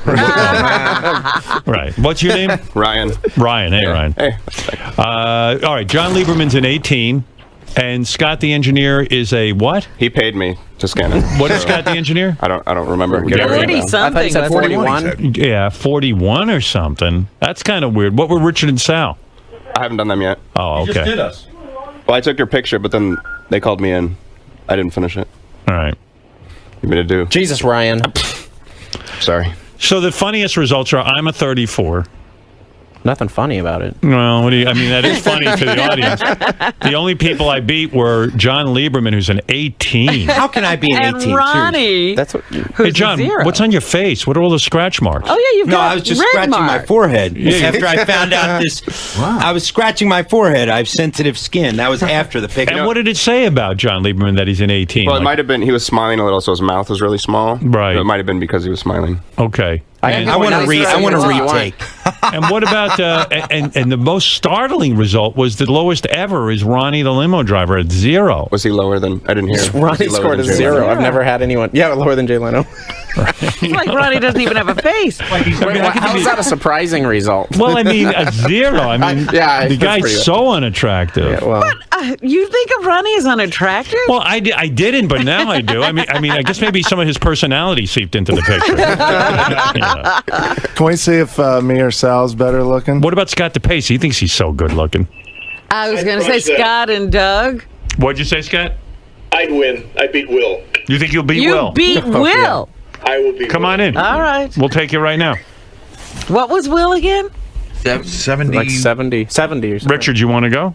I: Right. What's your name?
D: Ryan.
I: Ryan. Hey, Ryan.
D: Hey.
I: All right. John Lieberman's an 18, and Scott the engineer is a what?
D: He paid me to scan it.
I: What is Scott the engineer?
D: I don't remember.
J: 40 something.
E: I thought you said 41.
I: Yeah, 41 or something. That's kind of weird. What were Richard and Sal?
D: I haven't done them yet.
I: Oh, okay.
P: You just did us.
D: Well, I took your picture, but then they called me in. I didn't finish it.
I: All right.
D: You mean to do?
E: Jesus, Ryan.
D: Sorry.
I: So the funniest results are I'm a 34.
E: Nothing funny about it.
I: Well, that is funny to the audience. The only people I beat were John Lieberman, who's an 18.
P: How can I be an 18?
J: And Ronnie,
E: That's what.
I: Hey, John, what's on your face? What are all the scratch marks?
J: Oh, yeah, you've got
P: I was just
J: red
P: scratching my
J: mark.
P: forehead.
I: Yeah.
P: After I found out this, I was scratching my forehead. I have sensitive skin. That was after the picture.
I: And what did it say about John Lieberman that he's an 18?
D: Well, it might have been he was smiling a little, so his mouth was really small.
I: Right.
D: It might have been because he was smiling.
I: Okay.
P: I want to retake.
I: And what about and the most startling result was the lowest ever is Ronnie the limo driver at 0.
D: Was he lower than? I didn't hear.
E: Ronnie scored a 0. I've never had anyone. Yeah, lower than Jay Leno.
J: It's like Ronnie doesn't even have a face.
E: How is that a surprising result?
I: Well, I mean, a 0. I mean,
E: Yeah,
I: the
E: that's pretty
I: guy's
E: good.
I: so unattractive.
E: Yeah, well,
J: You think of Ronnie as unattractive?
I: Well, I didn't, but now I do. I mean, I guess maybe some of his personality seeped into the picture. Yeah.
Q: Can we see if me or Sal's better looking?
I: What about Scott DePace? He thinks he's so good looking.
J: I was going to say Scott and Doug.
I: What'd you say, Scott?
N: I'd win. I beat Will.
I: You think you'll beat
J: You
I: Will?
J: beat Will.
N: I will beat
I: Come
N: Will.
I: on in.
J: All right.
I: We'll take you right now.
J: What was Will again?
M: 70.
E: like 70 or something.
I: Richard, you want to go?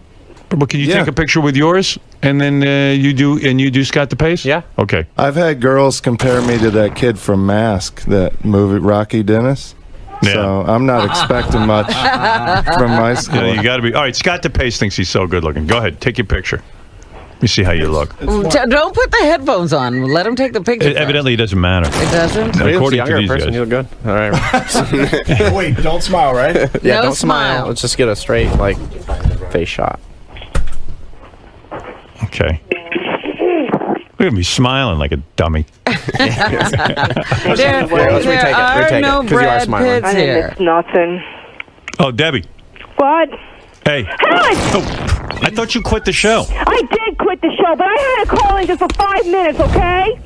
I: But can you
Q: Yeah.
I: take a picture with yours and then you do Scott DePace?
E: Yeah.
I: Okay.
Q: I've had girls compare me to that kid from Mask, that movie, Rocky Dennis.
I: Yeah.
Q: So I'm not expecting much from my school.
I: Yeah, you got to be. All right, Scott DePace thinks he's so good looking. Go ahead, take your picture. Let me see how you look.
J: Don't put the headphones on. Let him take the picture.
I: Evidently, it doesn't matter.
J: It doesn't?
E: He looks
I: According
E: younger
I: to
E: in
I: these
E: person.
I: guys.
E: You look good. All right.
H: Wait, don't smile, right?
E: Yeah,
J: No
E: don't smile.
J: smile.
E: Let's just get a straight face shot.
I: Okay. Look at me smiling like a dummy.
J: There
E: let's retake it.
J: are
E: Retake it,
J: no
E: 'cause you are
J: Brad
E: smiling.
J: Pitts here.
O: Nothing.
I: Oh, Debbie.
O: What?
I: Hey. Oh, I thought you quit the show.
O: I did quit the show, but I had to call in just for 5 minutes, okay?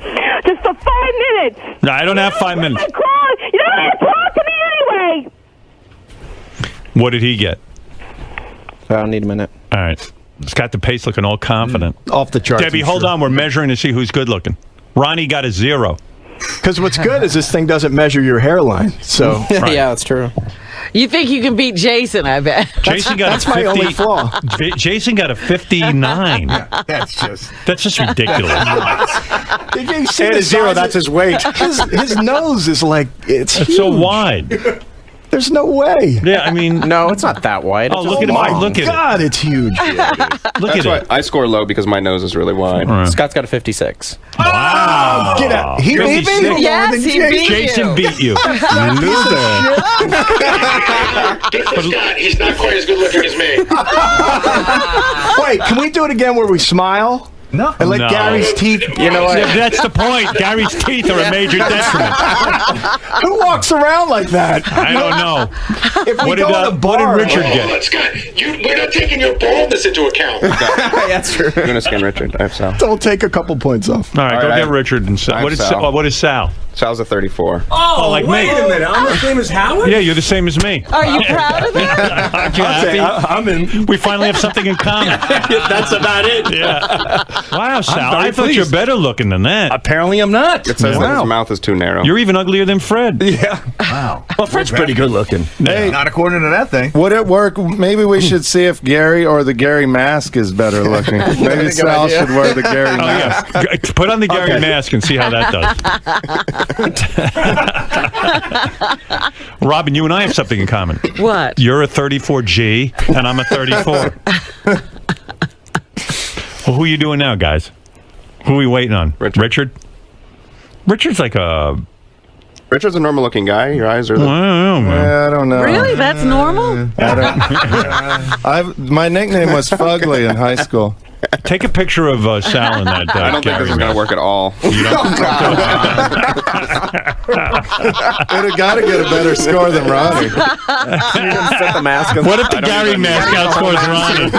O: Just for 5 minutes.
I: No, I don't have 5 minutes.
O: I called. You don't have to talk to me anyway.
I: What did he get?
E: I don't need a minute.
I: All right. Scott DePace looking all confident.
H: Off the charts.
I: Debbie, hold on. We're measuring to see who's good looking. Ronnie got a 0.
H: Because what's good is this thing doesn't measure your hairline. So
E: Yeah, that's true.
J: You think you can beat Jason, I bet.
I: Jason got
H: that's
I: a 50.
H: my only flaw.
I: Jason got a 59.
H: That's
I: just ridiculous.
H: Did you see
L: And
H: the
L: a 0,
H: size
L: that's
H: of-
L: his weight.
H: His nose is like it's
I: It's so
H: huge.
I: wide.
H: There's no way.
I: Yeah, I mean,
E: No, it's not that wide.
I: oh,
E: It's
I: look at
E: just
I: it.
E: long.
I: Look at
H: God, it's huge.
I: it. Look
D: That's
I: at
D: why
I: it.
D: I score low because my nose is really wide.
I: All right.
E: Scott's got a 56.
I: Wow.
H: Get out. He beat me.
I: 56.
J: Yes, he beat
I: Jason
J: you.
I: beat you.
H: Loser.
N: Get for Scott. He's not quite as good looking as me.
H: Wait, can we do it again where we smile? No. And let
I: No.
H: Gary's teeth.
E: You know what?
I: Yeah, that's the point. Gary's teeth are a major detriment.
H: Who walks around like that?
I: I don't know.
H: If we
I: What
H: go
I: did,
H: in a
I: what
H: bar,
I: did Richard
N: Hold
I: get?
N: on, Scott. We're not taking your baldness into account.
H: That's true.
D: I'm going to scan Richard. I have Sal.
H: Don't take a couple points off.
I: All right, go
D: All right,
I: get Richard and Sal.
D: I have
I: What is
D: Sal.
I: What is Sal?
D: Sal's a 34.
I: Oh, like me.
L: minute. I'm the same as Howard?
I: Yeah, you're the same as me.
J: Are you proud of that?
I: Aren't you happy?
H: I'm in.
I: We finally have something in common.
H: That's about it.
I: Yeah. Wow, Sal.
H: very
I: I thought you're
H: pleased.
I: better looking than that.
H: Apparently, I'm not.
D: It says that his mouth is too narrow.
I: You're even uglier than Fred.
H: Yeah. Wow. Well, Fred's pretty good looking.
Q: Hey,
H: Not according to that thing.
Q: would it work? Maybe we should see if Gary or the Gary mask is better looking. Maybe
H: good
Q: Sal
H: idea.
Q: should wear the Gary
I: Oh,
Q: mask.
I: yeah. Put on the Gary mask and see how that does. Robin, you and I have something in common.
J: What?
I: You're a 34G, and I'm a 34. Well, who are you doing now, guys? Who are we waiting on? Richard? Richard's like a...
D: Richard's a normal looking guy. Your eyes are the...
Q: Yeah, I don't know.
J: Really? That's normal?
Q: My nickname was Fugly in high school.
I: Take a picture of Sal in that.
D: I don't think this is going to work at all.
Q: Would have got to get a better score than Ronnie.
E: Fit the mask.
I: What if the Gary mask outscores Ronnie?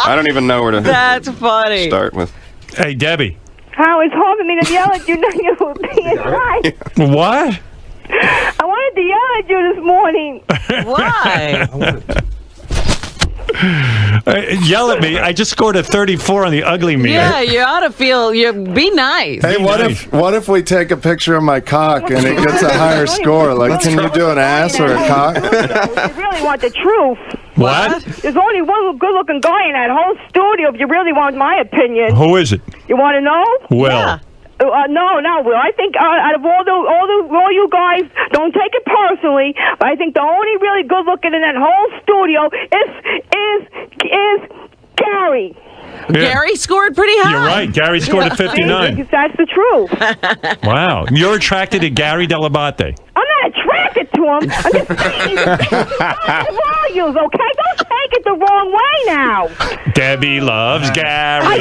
D: I don't even know where to
J: That's funny.
D: start with.
I: Hey, Debbie.
O: How it's hard for me to yell at you. No, you were being nice.
I: What?
O: I wanted to yell at you this morning.
J: Why?
I: Yell at me. I just scored a 34 on the ugly meter.
J: Yeah, you ought to feel. Be nice.
Q: Hey, what if we take a picture of my cock and it gets a higher score? Like, can you do an ass or a cock?
O: You really want the truth.
I: What?
O: There's only one good-looking guy in that whole studio. If you really want my opinion,
I: Who is it?
O: you want to know?
I: Will.
O: No, Will. I think out of all you guys, don't take it personally, but I think the only really good looking in that whole studio is Gary.
J: Gary scored pretty high.
I: You're right. Gary scored a 59.
O: That's the truth.
I: Wow. You're attracted to Gary Delabate.
O: I'm not attracted to to him. I'm just saying, values, okay? Don't take it the wrong way now.
I: Debbie loves Gary.
O: I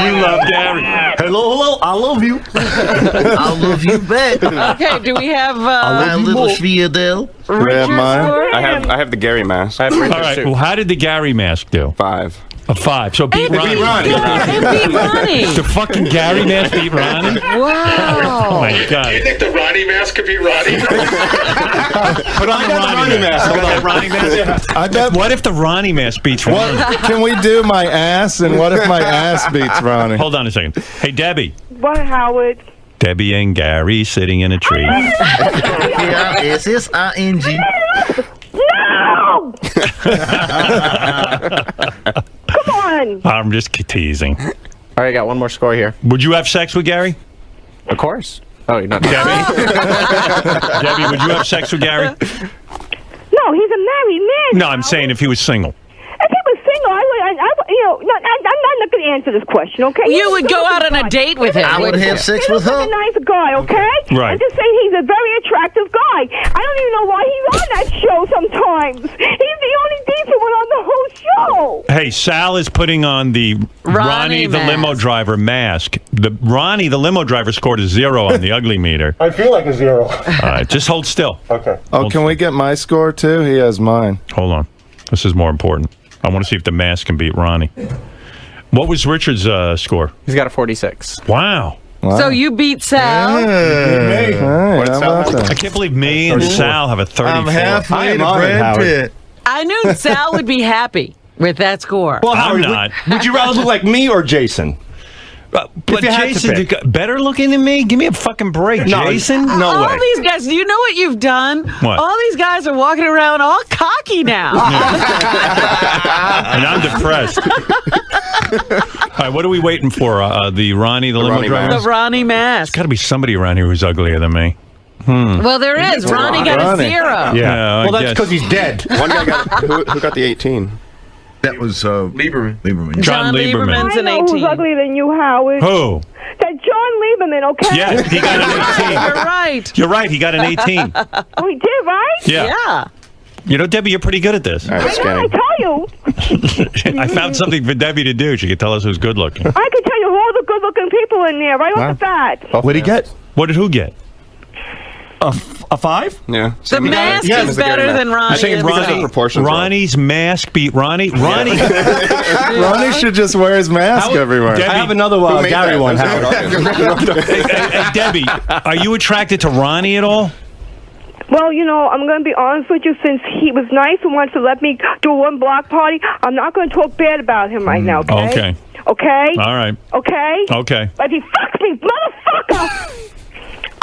I: You love Gary.
H: Hello, I love you.
M: I love you back.
J: Okay, do we have
M: My little Sviadel.
D: I
J: mine?
D: have the Gary mask.
I: All right. Well, how did the Gary mask do?
D: 5.
I: A 5. So beat Ronnie.
J: It beat Ronnie.
I: The fucking Gary mask beat Ronnie?
J: Wow.
I: Oh my
N: Do you
I: God.
N: think the Ronnie mask could be Ronnie?
I: Put on the Ronnie mask. Hold on. Ronnie mask.
Q: I bet.
I: What if the Ronnie mask beats Ronnie?
Q: Can we do my ass? And what if my ass beats Ronnie?
I: Hold on a second. Hey, Debbie.
O: What, Howard?
I: Debbie and Gary sitting in a tree.
M: K-I-S-S-I-N-G.
O: No! Come on.
I: I'm just teasing.
E: All right, got one more score here.
I: Would you have sex with Gary?
E: Of course. Oh, you're not
I: Debbie? Debbie, would you have sex with Gary?
O: No, he's a married man.
I: No, I'm saying if he was single.
O: If he was single, I would, I'm not going to answer this question, okay?
J: You would go out on a date with him.
M: I would have sex with
O: He's
M: her.
O: a nice guy, okay?
I: Right.
O: I'm just saying he's a very attractive guy. I don't even know why he's on that show sometimes. He's the only decent one on the whole show.
I: Hey, Sal is putting on the Ronnie the limo
J: mask.
I: driver mask. The Ronnie the limo driver scored a 0 on the ugly meter.
H: I feel like a 0.
I: All right, just hold still.
H: Okay.
Q: Oh, can we get my score too? He has mine.
I: Hold on. This is more important. I want to see if the mask can beat Ronnie. What was Richard's score?
E: He's got a 46.
I: Wow.
J: So you beat Sal.
Q: Hey, how about
I: I
Q: that?
I: can't believe me and Sal have a 34.
M: I'm halfway to Brad Pitt.
J: I knew Sal would be happy with that score.
H: Well,
I: I'm
H: Howard,
I: not.
H: would you rather look like me or Jason?
I: But
H: If you had to
I: Jason,
H: pick.
I: better looking than me? Give me a fucking break,
H: No,
I: Jason.
H: no
J: all
H: way.
J: these guys, do you know what you've done?
I: What?
J: All these guys are walking around all cocky now.
I: And I'm depressed. All right, what are we waiting for? The Ronnie, the limo
D: Ronnie
I: driver?
J: The Ronnie mask.
I: Got to be somebody around here who's uglier than me.
J: Well, there is. Ronnie got a
Q: Ronnie.
J: 0.
I: Yeah, I
H: Well, that's
I: guess.
H: because he's dead.
D: One guy got who got the 18?
M: That was Lieberman.
I: John Lieberman.
J: Lieberman's
O: I
J: an
O: know who's
J: 18.
O: uglier than you, Howard.
I: Who?
O: That John Lieberman, okay?
I: Yeah, he got an 18.
J: You're right.
I: You're right, he got an 18.
O: Oh, he did, right?
I: Yeah. You know, Debbie, you're pretty good at this.
D: All right,
O: I
D: scanning.
O: tell you.
I: I found something for Debbie to do. She could tell us who's good looking.
O: I could tell you all the good-looking people in there right off the bat.
H: What'd he get?
I: What did who get?
H: A 5?
D: Yeah.
J: The mask
D: Same
J: is
D: as the Gary
J: better
D: mask.
J: than Ronnie.
I: Saying
J: is.
D: Because the
I: Ronnie,
D: proportions are-
I: Ronnie's mask beat Ronnie. Ronnie.
Q: Ronnie should just wear his mask everywhere.
I: Debbie-
H: I have another
D: Who made
H: Gary
D: that?
H: one,
D: That's
H: Howard.
I: Hey, Debbie, are you attracted to Ronnie at all?
O: Well, you know, I'm going to be honest with you. Since he was nice and wanted to let me do one block party, I'm not going to talk bad about him right now, okay?
I: Okay.
O: Okay?
I: All right.
O: Okay?
I: Okay.
O: But if he fucks me, motherfucker,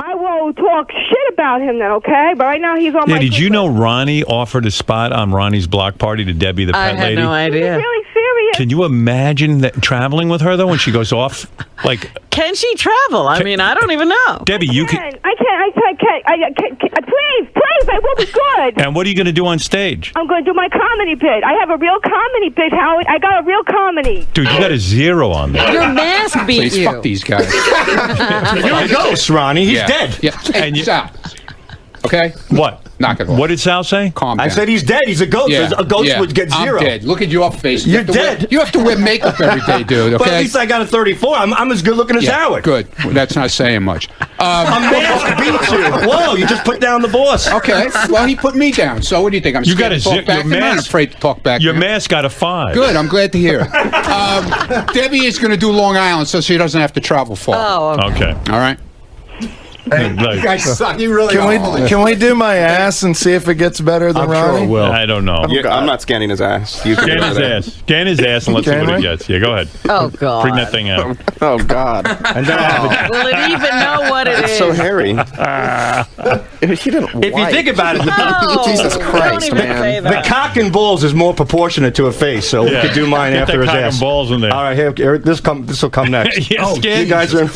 O: I will talk shit about him then, okay? But right now he's on
I: Yeah,
O: my...
I: did you know Ronnie offered a spot onRonnie's block party to Debbie, the
J: I
I: pet
J: had
I: lady?
J: no idea.
O: Really serious?
I: Can you imagine that traveling with her, though, when she goes off? Like,
J: Can she travel? I mean, I don't even know.
I: Debbie, you can.
O: I can't. Please, I will be good.
I: And what are you going to do on stage?
O: I'm going to do my comedy bit. I have a real comedy bit, Howard. I got a real comedy.
I: Dude, you got a 0 on there.
J: Your mask beat
R: Please,
J: you.
R: fuck these guys.
H: You're a ghost, Ronnie. He's dead.
R: Yeah. Hey,
I: And you-
R: Sal. Okay?
I: What?
R: Knock it off.
I: What did Sal say?
R: Calm down.
H: I said he's dead. He's a ghost.
R: Yeah,
H: A ghost
R: yeah.
H: would get 0.
R: I'm dead. Look at your face.
H: You're
R: have to wear-
H: dead.
R: you have to wear makeup every day, dude, okay?
H: But at least I got a 34. I'm as good looking as Howard.
R: Good. Well, that's not saying much.
H: A mask beats you. Whoa, you just put down the boss.
R: Okay. Well, he put me down. So what do you think? I'm
I: You
R: scared
I: got a
R: to talk
I: zip.
R: back.
I: Your
R: I'm not
I: mask.
R: afraid to talk back.
I: Your
R: to him.
I: mask got a 5.
R: Good. I'm glad to hear it. Debbie is going to do Long Island so she doesn't have to travel far.
J: Oh,
I: Okay.
R: All right.
I: Like,
R: guys suck. You really
Q: Can we do my ass and see if it gets better than Ronnie?
I: I don't know.
D: I'm not scanning his ass. You can
I: Scan
D: do
I: his
D: that.
I: ass. Scan his ass and let's see
Q: Can
I: what
Q: we?
I: it gets. Yeah, go ahead.
J: oh God.
I: Bring that thing out.
Q: Oh God!
H: And then I have
J: Will it even know what it is?
D: It's so hairy.
Q: He didn't.
H: if you think about it,
J: No,
R: Jesus
J: don't
R: Christ,
J: even
R: man.
J: say
H: the
J: that.
H: cock and balls is more proportionate to a face, so we
I: Yeah.
H: could do mine
I: Get
H: after
I: that
H: his
I: cock
H: ass.
I: and balls in there.
H: All right, here this will come next.
I: Yeah, scan.
H: you guys are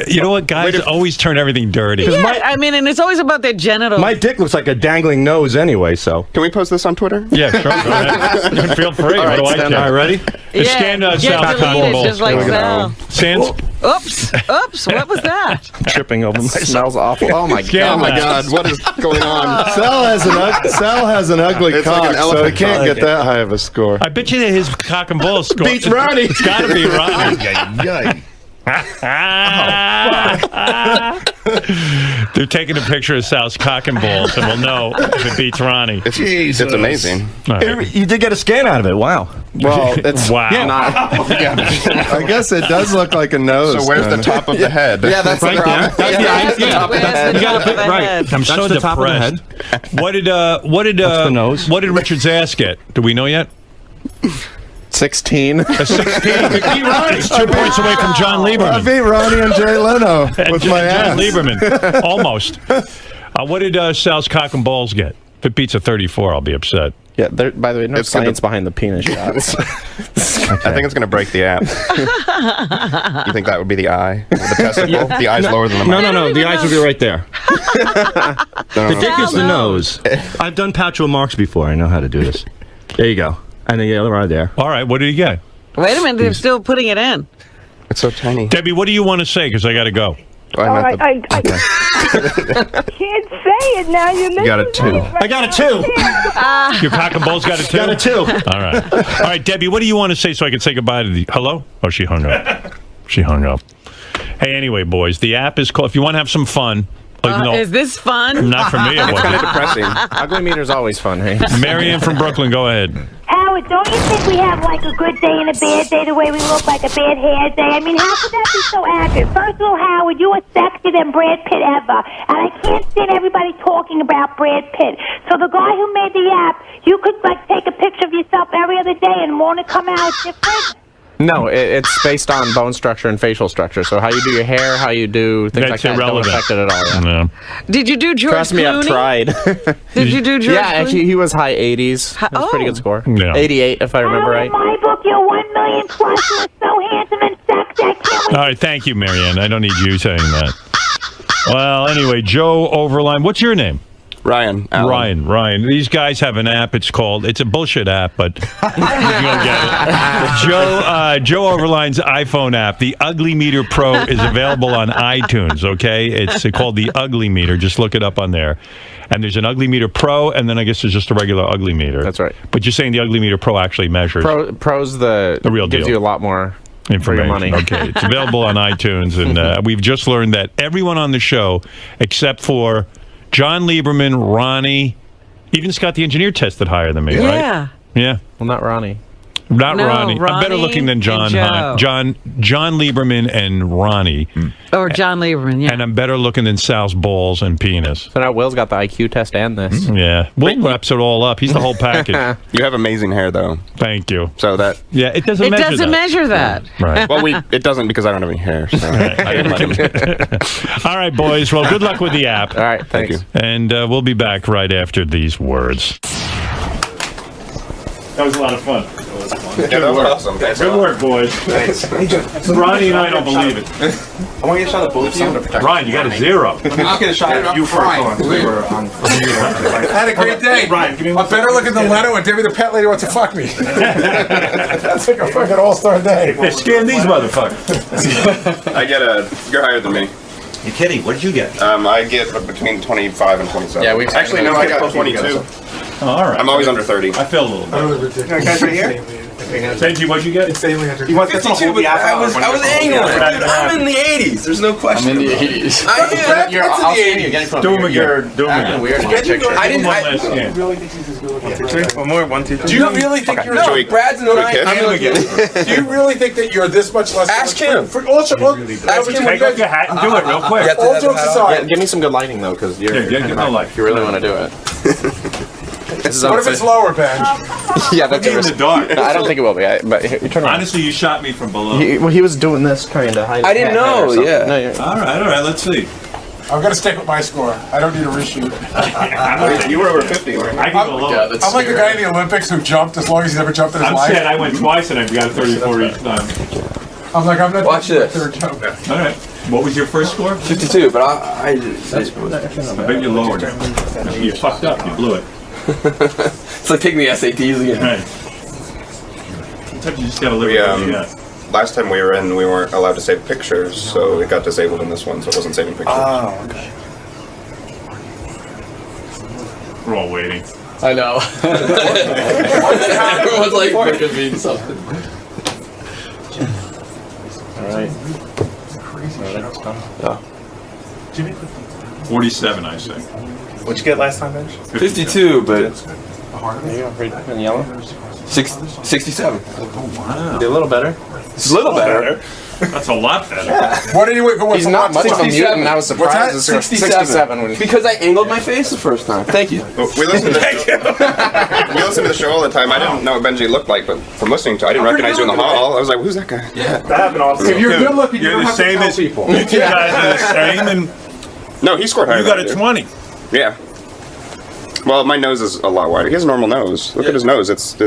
I: You know what? Guys always turn everything dirty.
J: Yeah, I mean, and it's always about their genitals.
H: My dick looks like a dangling nose anyway, so.
D: Can we post this on Twitter?
I: Yeah, sure. Go ahead. Feel free.
D: All right,
I: what do I
D: stand
I: care?
H: All right, ready?
J: yeah,
I: Scan
J: get
I: Sal's cock and
J: deleted
I: balls.
J: just like
D: Here we go.
J: Sal.
I: Sans?
J: Oops. What was that?
E: Tripping over myself. Smells awful. Oh my
I: Scan
E: god.
I: that.
D: What is going on?
Q: Sal has an ugly
D: It's like
Q: cock,
D: an
Q: so he
D: elephant
Q: can't
D: cock.
Q: get that high of a score.
I: I bet you that his cock and balls score.
Q: Beats Ronnie.
I: It's got to be Ronnie. They're taking a picture of Sal's cock and balls, and we'll know if it beats Ronnie.
D: It's amazing.
I: All right.
H: You did get a scan out of it. Wow.
Q: Well, it's
I: Wow.
Q: not. I guess it does look like a nose.
D: So where's the top of the head?
E: Yeah, that's
I: Right
E: the
I: there.
E: problem.
I: That's
E: Yeah,
I: the top of the head.
J: Where's the
I: You gotta
J: top
I: put-
J: of the
I: right.
J: head?
I: I'm so
H: That's the top of the
I: depressed. What did
H: the nose.
I: What did Richard's ass get? Do we know yet?
E: 16.
I: A 16. We beat Ronnie. It's 2 points away from John
Q: I
I: Lieberman.
Q: beat Ronnie and Jay Leno with my
I: John
Q: ass.
I: Lieberman. Almost. What did Sal's cock and balls get? If it beats a 34, I'll be upset.
E: Yeah, by the way, no
D: It's gonna-
E: science behind the penis shots.
D: I think it's going to break the app. You think that would be the eye? The testicle? The eye's lower than the mouth?
H: No. The eyes would be right there.
D: No,
H: The dick is the nose. I've done patchwork marks before. I know how to do this. There you go. And then the other eye there.
I: All right, what did he get?
J: Wait a minute, they're still putting it in.
D: It's so tiny.
I: Debbie, what do you want to say? Because I got to go.
D: Oh, I meant the-
O: I can't say it now.
D: You got a 2.
H: I got a 2.
I: Your cock and balls got a 2?
H: Got a 2.
I: All right. All right, Debbie, what do you want to say so I can say goodbye to the... Hello? Oh, she hung up. She hung up. Hey, anyway, boys, the app is called... If you want to have some fun... no,
J: Is this fun?
I: not for me, it
E: It's kind of
I: wasn't.
E: depressing. Ugly meter's always fun, hey?
I: Marianne from Brooklyn, go ahead.
O: Howard, don't you think we have like a good day and a bad day the way we look like a bad hair day? I mean, how could that be so accurate? First of all, Howard, you are sexier than Brad Pitt ever. And I can't stand everybody talking about Brad Pitt. So the guy who made the app, you could like take a picture of yourself every other day and won't it come out different?
E: No, it's based on bone structure and facial structure. So how you do your hair, how you do things like
I: That's
E: that
I: irrelevant.
E: don't affect it at all. Yeah.
I: No.
J: Did you do George
E: Trust me, I've
J: Clooney?
E: tried.
J: Did you do George
E: Yeah,
J: Clooney?
E: actually, he was high 80s. That was a pretty good score.
I: Yeah.
E: 88, if I remember
O: Howard,
E: right.
O: in my book, you're 1 million plus. You're so handsome and sexy. I can't wait.
I: All right, thank you, Marianne. I don't need you saying that. Well, anyway, Joe Overline. What's your name?
D: Ryan. Allen.
I: Ryan. These guys have an app. It's a bullshit app, but you can go get it. Joe Overline's iPhone app, the Ugly Meter Pro, is available on iTunes, okay? It's called the Ugly Meter. Just look it up on there. And there's an Ugly Meter Pro, and then I guess there's just a regular Ugly Meter.
E: That's right.
I: But you're saying the Ugly Meter Pro actually measures
E: Pro's the
I: real
E: gives
I: deal.
E: you a lot more for your
I: information.
E: money.
I: Okay, it's available on iTunes, and we've just learned that everyone on the show, except for John Lieberman, Ronnie, even Scott the engineer, tested higher than me, right?
J: Yeah.
I: Yeah.
E: Well, not Ronnie.
I: Not
J: No,
I: Ronnie. I'm better
J: Ronnie
I: looking than John.
J: and Joe.
I: John Lieberman and Ronnie.
J: Or John Lieberman, yeah.
I: And I'm better looking than Sal's balls and penis.
E: So now Will's got the IQ test and this.
I: Yeah. Will wraps it all up. He's the whole package.
D: You have amazing hair, though.
I: Thank you.
D: So that...
I: Yeah, it doesn't
J: It
I: measure
J: doesn't
I: that.
J: measure that.
I: Right.
D: Well, it doesn't because I don't have any hair. So I didn't let him.
I: All right, boys. Well, good luck with the app.
E: All right,
D: Thank you.
I: And we'll be back right after these words. That was a lot of fun.
D: Yeah, that was awesome. Thanks a
I: Good
D: lot.
I: work, boys.
D: Thanks.
I: Ronnie and I don't believe it.
K: I want to get a shot of both of you.
I: Ryan, you got a 0.
K: Let me just get a shot of you first. We were on.
G: I had a great day.
K: Ryan, give me one.
G: I'm better looking than Leno and Debbie the pet lady wants to fuck me. That's like a fucking all-star day.
I: Hey, scan these motherfuckers.
D: I get you're higher than me.
H: You kidding? What did you get?
D: I get between 25 and 27.
E: Yeah, we've
D: Actually, no, I got 22.
I: All right.
D: I'm always under 30.
I: I feel a little bit.
K: Guys, right here.
I: Benji, what'd you get?
G: Insanely under.
K: You want this one to hold the app out?
S: I was angling. Dude, I'm in the 80s. There's no question.
B: I'm in the 80s.
S: I am.
K: I'll scan you again from
I: Do them again. Do them
K: acting
I: again.
K: weird in my picture.
S: I didn't.
I: One last scan.
K: One more, 1, 2, 3.
G: Do you really think you're?
S: No, Brad's in the 90s.
G: I'm gonna do you really think that you're this much less?
S: Ask him.
G: For all
S: Ask him
I: Take off your hat and do it real quick.
S: You have to
G: all
S: have the
G: jokes
S: hat on.
G: aside,
E: Give me some good lighting though, because you're
I: Get no light.
E: if you really want to do it. This is
G: what if it's lower, Ben?
E: Yeah, that's
I: in the dark.
E: No, I don't think it will be. But you turn around.
I: Honestly, you shot me from below.
E: He was doing this kind of high.
S: I didn't know, yeah.
E: No, you're,
I: All right. Let's see.
G: I'm gonna stick with my score. I don't need a reshoot.
D: You were over 50, weren't you?
I: I can go lower.
G: I'm like the guy in the Olympics who jumped as long as he's never jumped in his
I: I'm
G: life.
I: sad I went twice and I got a 34 each time.
G: I'm like, I'm not.
S: Watch this.
G: Third jump.
I: All right. What was your first score?
S: 52, but I
I: I bet you lowered it. You fucked up. You blew it.
S: it's like taking the SATs again.
I: Right. Sometimes you just gotta live with what you got.
D: last time we were in, we weren't allowed to save pictures, so it got disabled in this one, so it wasn't saving pictures.
K: Oh, okay.
I: We're all waiting.
F: I know. Everyone's like, freaking mean something.
E: Alright.
I: Yeah. 47, I say.
E: What'd you get last time, Benj?
S: 52, but
E: In yellow?
S: 67.
I: Wow.
E: Did a little better.
S: It's a little better.
I: That's a lot better.
G: What did you wait?
E: He's not much of a mutant. I was
S: What's
E: surprised.
S: that?
E: It's 67 when
S: Because I angled my face the first time. Thank you.
D: We listen to we listen to the show all the time. I didn't know what Benji looked like, but from listening to it, I didn't recognize you in the hall. I was like, who's that guy?
S: Yeah.
E: that happened also.
G: If you're good looking,
I: You're
G: you don't
I: the
G: have to
I: same
G: tell
I: as
G: people.
I: You two guys are the same, and
D: No, he scored higher.
I: you got
D: than
I: a
D: I do.
I: 20.
D: Yeah. Well, my nose is a lot wider. He has a normal nose. Look at his nose. It's.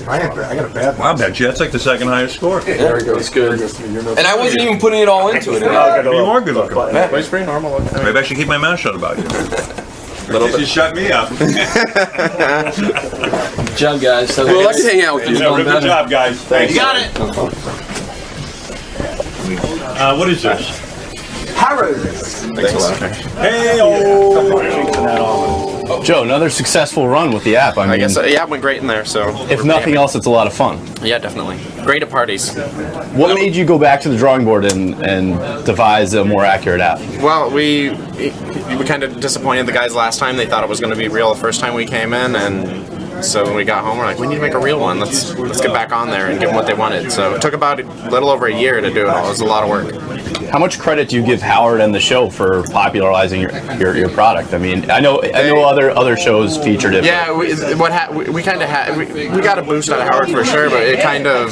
G: I got a bad one.
I: Wow, Benji, that's like the second highest score.
S: There we go. It's good. And I wasn't even putting it all into it.
I: You are good looking.
E: It's pretty normal looking.
I: Maybe I should keep my mouth shut about you. You shut me up.
F: Good job, guys. So
S: Well, let's hang out with you.
I: Good job, guys. Thanks.
F: You got it.
I: What is this?
D: Thanks a lot.
I: Hey,
C: Joe, another successful run with the app. I mean,
E: I guess, yeah, it went great in there, so.
C: if nothing else, it's a lot of fun.
E: Yeah, definitely. Great at parties.
C: What made you go back to the drawing board and devise a more accurate app?
E: Well, we kind of disappointed the guys last time. They thought it was going to be real the first time we came in, and so when we got home, we're like, we need to make a real one. Let's get back on there and give them what they wanted. So it took about a little over a year to do it all. It was a lot of work.
C: How much credit do you give Howard and the show for popularizing your product? I mean, I know other shows featured it.
E: Yeah, we kind of had we got a boost out of Howard for sure, but it kind of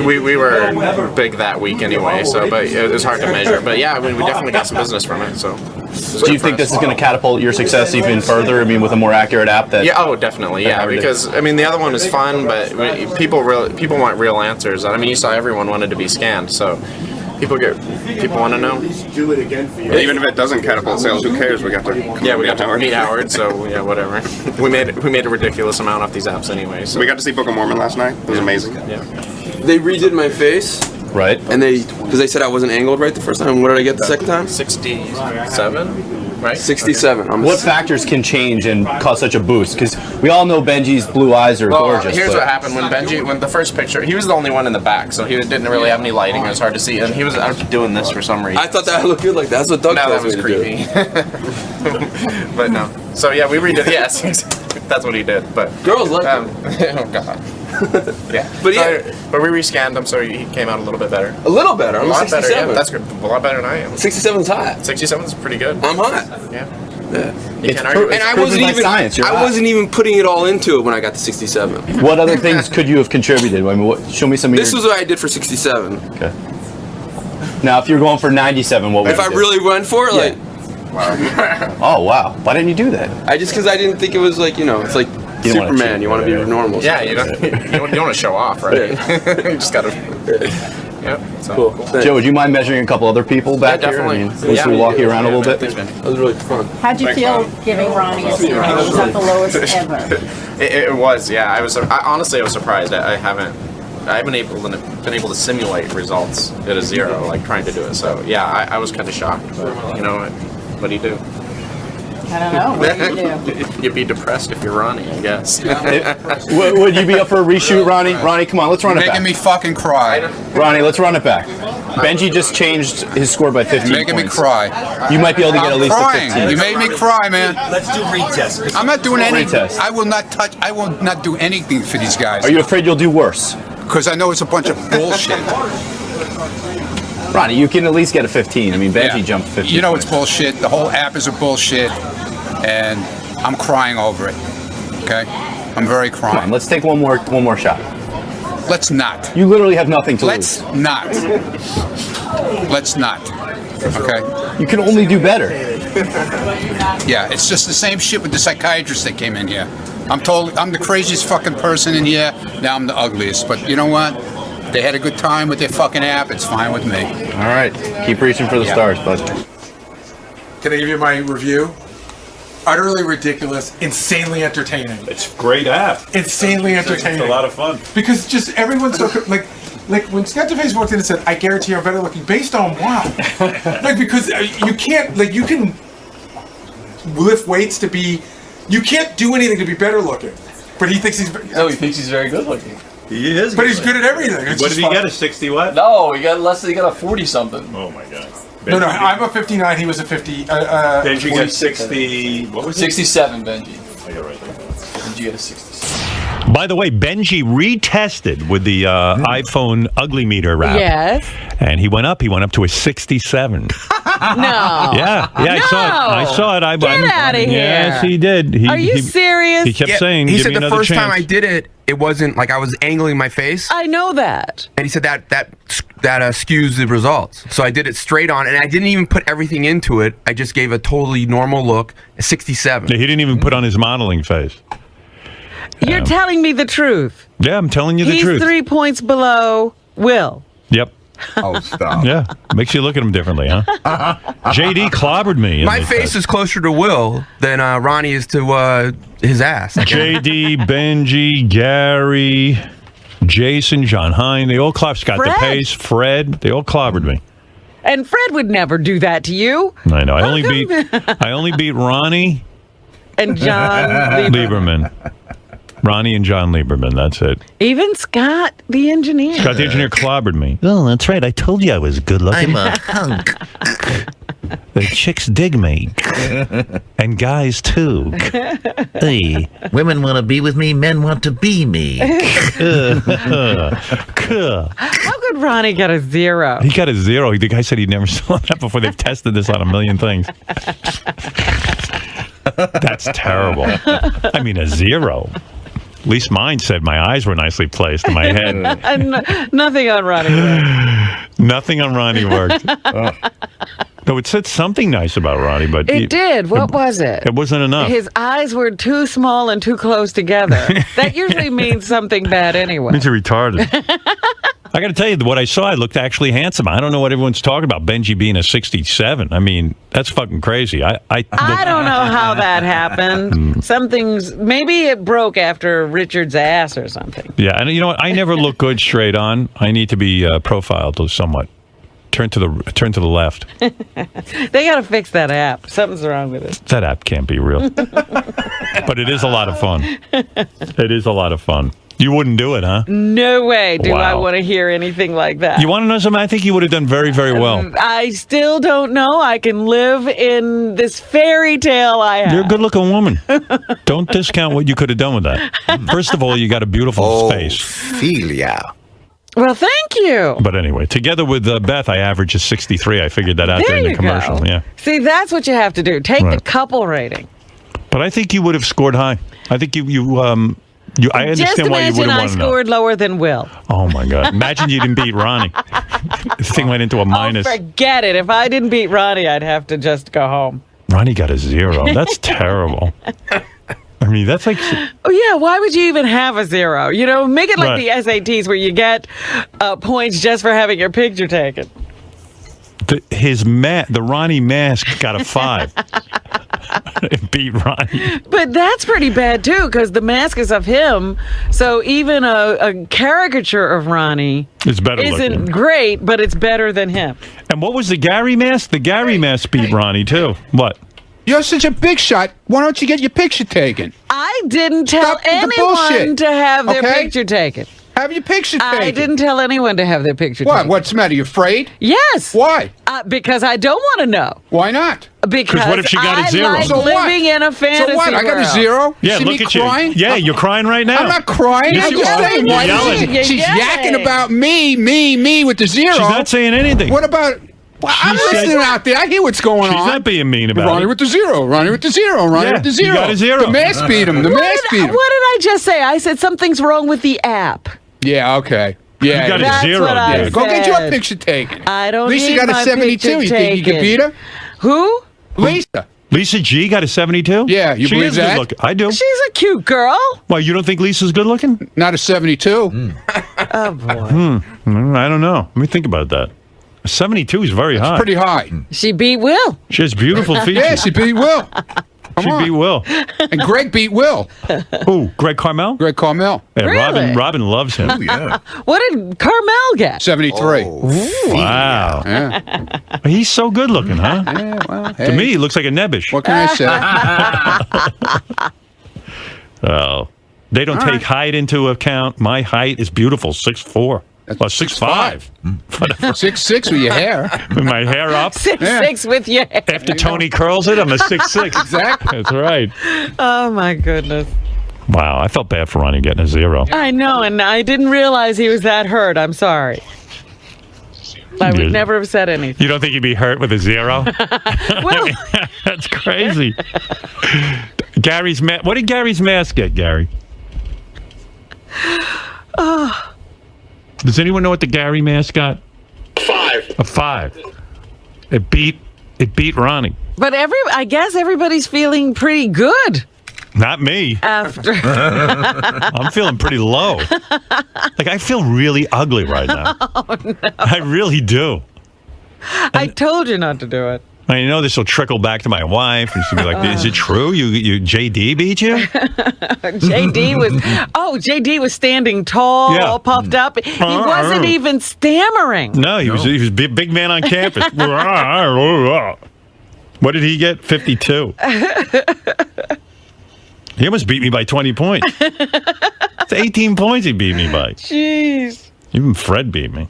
E: we were big that week anyway. So, but it was hard to measure. But yeah, we definitely got some business from it. So,
C: do you think this is going to catapult your success even further? I mean, with a more accurate app that?
E: Yeah. Oh, definitely. Yeah, because I mean, the other one is fun, but people want real answers. I mean, you saw everyone wanted to be scanned, so. People want to know.
D: Do it again for you. Even if it doesn't catapult sales, who cares? We got to.
E: We got to meet Howard, so yeah, whatever. we made a ridiculous amount off these apps anyway. So
D: we got to see Book of Mormon last night. It was amazing.
E: Yeah.
S: They redid my face.
C: Right.
S: And because they said I wasn't angled right the first time. What did I get the second time?
E: 67. Right?
S: 67.
E: Okay.
C: What factors can change and cause such a boost? Because we all know Benji's blue eyes are gorgeous.
E: Here's what happened when the first picture, he was the only one in the back, so he didn't really have any lighting. It was hard to see, and he was out doing this for some reason.
S: I thought that looked good like that. That's what Doug
E: that
S: told
E: was
S: me
E: creepy. But no. So yeah, we redid. Yes, that's what he did. But
S: girls like
E: oh god. Yeah.
S: But yeah.
E: But we rescanned him, so he came out a little bit better.
S: A little better. I'm
E: a lot
S: 67.
E: better. Yeah, that's good. A lot better than I am.
S: 67's hot.
E: 67's pretty good.
S: I'm hot.
E: Yeah.
S: You can't argue with it. And I wasn't even putting it all into it when I got to 67.
C: What other things could you have contributed? I mean, show me some of
S: This was what I did for 67.
C: Okay. Now, if you're going for 97, what would
S: If
C: you
S: I
C: do?
S: really went for it, like.
C: Oh wow! Why didn't you do that?
S: Because I didn't think it was like, it's like
C: You don't wanna
S: Superman.
C: cheat.
S: You want to be normal.
E: Yeah, you don't want to show off, right? You just gotta. Yep. So,
S: Cool.
C: Joe, would you mind measuring a couple other people back
E: Yeah,
C: here? I mean,
E: definitely.
C: once we walk you around a little bit.
S: That was really fun.
T: How'd you feel giving Ronnie a 0? Was that the lowest ever?
E: It was, yeah. I honestly was surprised. I haven't been able to simulate results at a 0, like trying to do it. So yeah, I was kind of shocked. But what do you do?
T: I don't know. What do you do?
E: You'd be depressed if you're Ronnie, I guess.
C: Would you be up for a reshoot, Ronnie? Ronnie, come on, let's run it back.
R: Making me fucking cry.
C: Ronnie, let's run it back. Benji just changed his score by 15
R: Making
C: points.
R: me cry.
C: You might be able to get
R: I'm
C: at least
R: crying.
C: a 15.
R: You made me cry, man.
H: Let's do retest.
R: I'm not doing anything.
C: Retest.
R: I will not do anything for these guys.
C: Are you afraid you'll do worse?
R: Because I know it's a bunch of bullshit.
C: Ronnie, you can at least get a 15. I mean, Benji jumped 15.
R: You know it's bullshit. The whole app is a bullshit. And I'm crying over it. Okay? I'm very crying.
C: Come on, let's take one more shot.
R: Let's not.
C: You literally have nothing to lose.
R: Let's not. Let's not. Okay?
C: You can only do better.
R: Yeah, it's just the same shit with the psychiatrist that came in here. I'm told I'm the craziest fucking person in here. Now I'm the ugliest. But you know what? They had a good time with their fucking app. It's fine with me.
C: All right. Keep reaching for the stars, bud.
G: Can I give you my review? Utterly ridiculous, insanely entertaining.
I: It's a great app.
G: Insanely entertaining.
I: It's a lot of fun.
G: Because just everyone's so like like when Skeptaface walked in and said, "I guarantee you're better looking," based on what? Like because you can't like you can lift weights to be, you can't do anything to be better looking. But he thinks he's
F: very good looking.
I: He is.
G: But he's good at everything. It's
I: What did
G: just
I: he get?
G: fun.
I: A 60 what?
F: No, he got less. He got a 40 something.
I: Oh my god.
G: No, I'm a 59. He was a 50.
I: Benji got
F: 46,
I: 60. What was it?
F: 67, Benji.
I: Oh, you're right.
F: Benji got a 67.
I: By the way, Benji retested with the iPhone ugly meter wrap.
J: Yes.
I: And he went up. He went up to a 67.
J: No.
I: Yeah, I saw it. I saw it.
J: Get out of here.
I: Yes, he did.
J: Are you serious?
I: He kept saying,
K: He
I: "Give
K: said
I: me
K: the
I: another
K: first time
I: chance."
K: I did it, it wasn't like I was angling my face.
J: I know that.
K: And he said that skews the results. So I did it straight on, and I didn't even put everything into it. I just gave a totally normal look, a 67.
I: He didn't even put on his modeling face.
J: You're telling me the truth.
I: Yeah, I'm telling you the
J: He's
I: truth.
J: 3 points below Will.
I: Yep.
M: Oh, stop.
I: Yeah, makes you look at him differently, huh? JD clobbered me. in
K: My
I: this
K: face is closer to Will than Ronnie is to his ass.
I: JD, Benji, Gary, Jason, John Hine, they all clobbered. Scott
J: Fred.
I: DePace, Fred, they all clobbered me.
J: And Fred would never do that to you.
I: I know. I only beat Ronnie
J: And John
I: Lieberman. Ronnie and John Lieberman, that's it.
J: Even Scott, the engineer.
I: Scott the engineer clobbered me. Oh, that's right. I told you I was good looking.
M: I'm a hunk.
I: The chicks dig me. And guys, too. Hey.
M: Women want to be with me, men want to be me.
J: How could Ronnie get a 0?
I: He got a 0. The guy said he'd never saw that before. They've tested this on a million things. That's terrible. I mean, a 0. At least mine said my eyes were nicely placed in my head.
J: Nothing on Ronnie worked.
I: Nothing on Ronnie worked. No, it said something nice about Ronnie, but
J: It did. What was it?
I: It wasn't enough.
J: His eyes were too small and too close together. That usually means something bad anyway.
I: Means you're retarded. I got to tell you, what I saw, I looked actually handsome. I don't know what everyone's talking about. Benji being a 67. I mean, that's fucking crazy. I
J: don't know how that happened. Something's maybe it broke after Richard's ass or something.
I: Yeah, and you know what? I never look good straight on. I need to be profiled somewhat. Turn to the left.
J: They got to fix that app. Something's wrong with it.
I: That app can't be real. But it is a lot of fun. It is a lot of fun. You wouldn't do it, huh?
J: No way do I
I: Wow.
J: want to hear anything like that.
I: You want to know something? I think you would have done very, very well.
J: I still don't know. I can live in this fairy tale I have.
I: You're a good-looking woman. Don't discount what you could have done with that. First of all, you got a beautiful face.
M: Ophelia.
J: Well, thank you.
I: But anyway, together with Beth, I average a 63. I figured that out
J: There
I: during the
J: you
I: commercial.
J: go.
I: Yeah.
J: See, that's what you have to do. Take the
I: Right.
J: couple rating.
I: But I think you would have scored high. I think I understand
J: Just
I: why you
J: imagine
I: would have
J: I
I: wanted to know.
J: scored lower than Will.
I: Oh my God! Imagine you didn't beat Ronnie. The thing went into a minus.
J: Forget it. If I didn't beat Ronnie, I'd have to just go home.
I: Ronnie got a 0. That's terrible. I mean, that's like
J: Oh, yeah. Why would you even have a 0? You know, make it like
I: Right.
J: the SATs where you get points just for having your picture taken.
I: the Ronnie mask got a 5. It beat Ronnie.
J: But that's pretty bad, too, because the mask is of him. So even a caricature of Ronnie
I: It's better
J: isn't
I: looking.
J: great, but it's better than him.
I: And what was the Gary mask? The Gary mask beat Ronnie too. What?
R: You're such a big shot. Why don't you get your picture taken?
J: I didn't tell
R: Stop with the
J: anyone
R: bullshit.
J: to have their
R: Okay?
J: picture taken.
R: Have your picture taken.
J: I didn't tell anyone to have their picture
R: What?
J: taken.
R: What's the matter? You afraid?
J: Yes.
R: Why?
J: Because I don't want to know.
R: Why not?
J: Because
I: what if she got a
J: I
I: 0?
J: like
R: So what?
J: living in a fantasy
R: So what? I got a
J: world.
R: 0. You
I: Yeah,
R: see
I: look
R: me
I: at
R: crying?
I: you. Yeah, you're crying right now.
R: I'm not crying.
I: Yes,
R: I'm
I: you
R: just
I: are.
R: saying.
I: You're
R: Why
I: yelling.
J: You're
R: she's
J: yelling.
R: yakking about me with the 0.
I: She's not saying anything.
R: What about? Well, I'm
I: said-
R: listening out there. I hear what's going
I: She's
R: on.
I: not being mean about
R: Ronnie
I: it.
R: with the 0. Ronnie with the 0. Ronnie
I: Yeah,
R: with the
I: you
R: 0.
I: got a 0.
R: The mask beat him. The mask beat him.
J: What did I just say? I said something's wrong with the app.
R: Yeah. Okay. Yeah.
I: You got a
J: That's
I: 0,
J: what I
I: dude.
R: Go get your
J: said.
R: picture taken.
J: I don't
R: Lisa
J: need
R: got a
J: my
R: 72.
J: picture
R: You think you can
J: taken.
R: beat her?
J: Who?
R: Lisa.
I: Lisa G got a 72?
R: Yeah, you
I: she
R: believe
I: is
R: that?
I: good looking. I do.
J: She's a cute girl.
I: Why, you don't think Lisa's good looking?
R: Not a 72.
J: Oh, boy.
I: I don't know. Let me think about that. 72 is very high.
R: Pretty high.
J: She beat Will.
I: She has beautiful features.
R: Yeah, she beat Will.
I: She beat Will.
R: And Greg beat Will.
I: Who? Greg Carmel?
R: Greg Carmel.
I: Yeah,
J: Really?
I: Robin loves him.
J: What did Carmel get?
R: 73.
I: Wow.
R: Yeah.
I: He's so good looking, huh?
R: Yeah, well,
I: To me, he looks like a nebbish.
R: What can I say?
I: Oh, they don't
R: All
I: take height into account. My height is beautiful, 6'4". Well, 6'5".
R: 6'6" with your hair.
I: With my hair up.
J: 6'6" with your hair.
I: After Tony curls it, I'm a 6'6".
R: Exactly.
I: That's right.
J: Oh my goodness.
I: Wow, I felt bad for Ronnie getting a 0.
J: I know, and I didn't realize he was that hurt. I'm sorry. I would never have said anything.
I: You don't think he'd be hurt with a 0?
J: Well,
I: That's crazy. Gary's what did Gary's mask get, Gary?
J: oh,
I: Does anyone know what the Gary mask got?
N: 5.
I: A 5. It beat Ronnie.
J: but I guess everybody's feeling pretty good
I: Not me.
J: after.
I: I'm feeling pretty low. Like, I feel really ugly right now.
J: Oh, no.
I: I really do.
J: I told you not to do it.
I: I know this will trickle back to my wife, and she'll be like, "Is it true? You JD beat you?"
J: JD was standing tall,
I: Yeah.
J: all puffed up. He wasn't even stammering.
I: No, he was a big man on campus. What did he get? 52. He almost beat me by 20 points. It's 18 points he beat me by.
J: Jeez.
I: Even Fred beat me.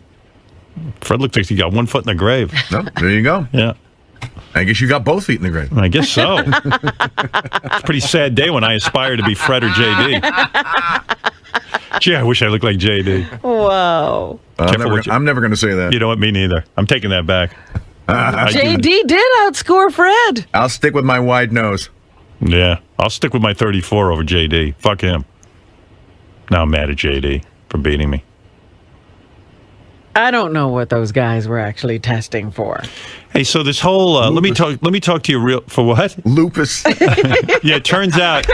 I: Fred looks like he got 1 foot in the grave.
U: No, there you go.
I: Yeah.
U: I guess you got both feet in the grave.
I: I guess so. It's a pretty sad day when I aspire to be Fred or JD. Gee, I wish I looked like JD.
J: Wow.
U: I'm never going to say that.
I: You know what? Me neither. I'm taking that back.
J: JD did outscore Fred.
U: I'll stick with my wide nose.
I: Yeah. I'll stick with my 34 over JD. Fuck him. Now I'm mad at JD for beating me.
J: I don't know what those guys were actually testing for.
I: Hey, so this whole let me talk to you real for what?
U: Lupus.
I: Yeah, it turns out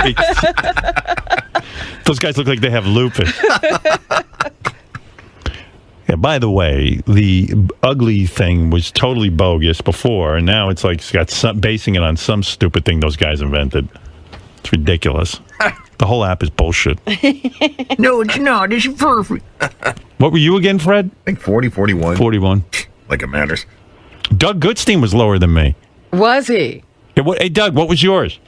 I: those guys look like they have lupus. Yeah, by the way, the ugly thing was totally bogus before, and now it's like it's got basing it on some stupid thing those guys invented. It's ridiculous. The whole app is bullshit.
M: No, it's not. It's perfect.
I: What were you again, Fred?
U: I think 40, 41.
I: 41.
U: Like it matters.
I: Doug Goodstein was lower than me.
J: Was he?
I: Hey, Doug, what was yours?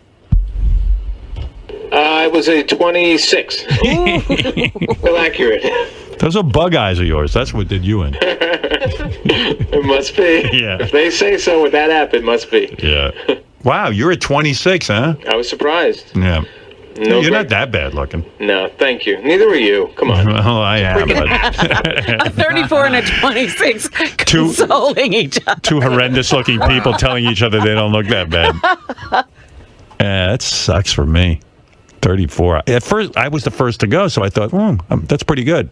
N: I was a 26. Well, accurate.
I: Those are bug eyes of yours. That's what did you in.
N: It must be.
I: Yeah.
N: If they say so with that app, it must be.
I: Yeah. Wow, you're at 26, huh?
N: I was surprised.
I: Yeah.
N: No,
I: you're not that bad looking.
N: No, thank you. Neither are you. Come on.
I: Well, I am.
J: A 34 and a 26 consoling each other.
I: Two horrendous looking people telling each other they don't look that bad. Yeah, that sucks for me. 34. At first, I was the first to go, so I thought, that's pretty good.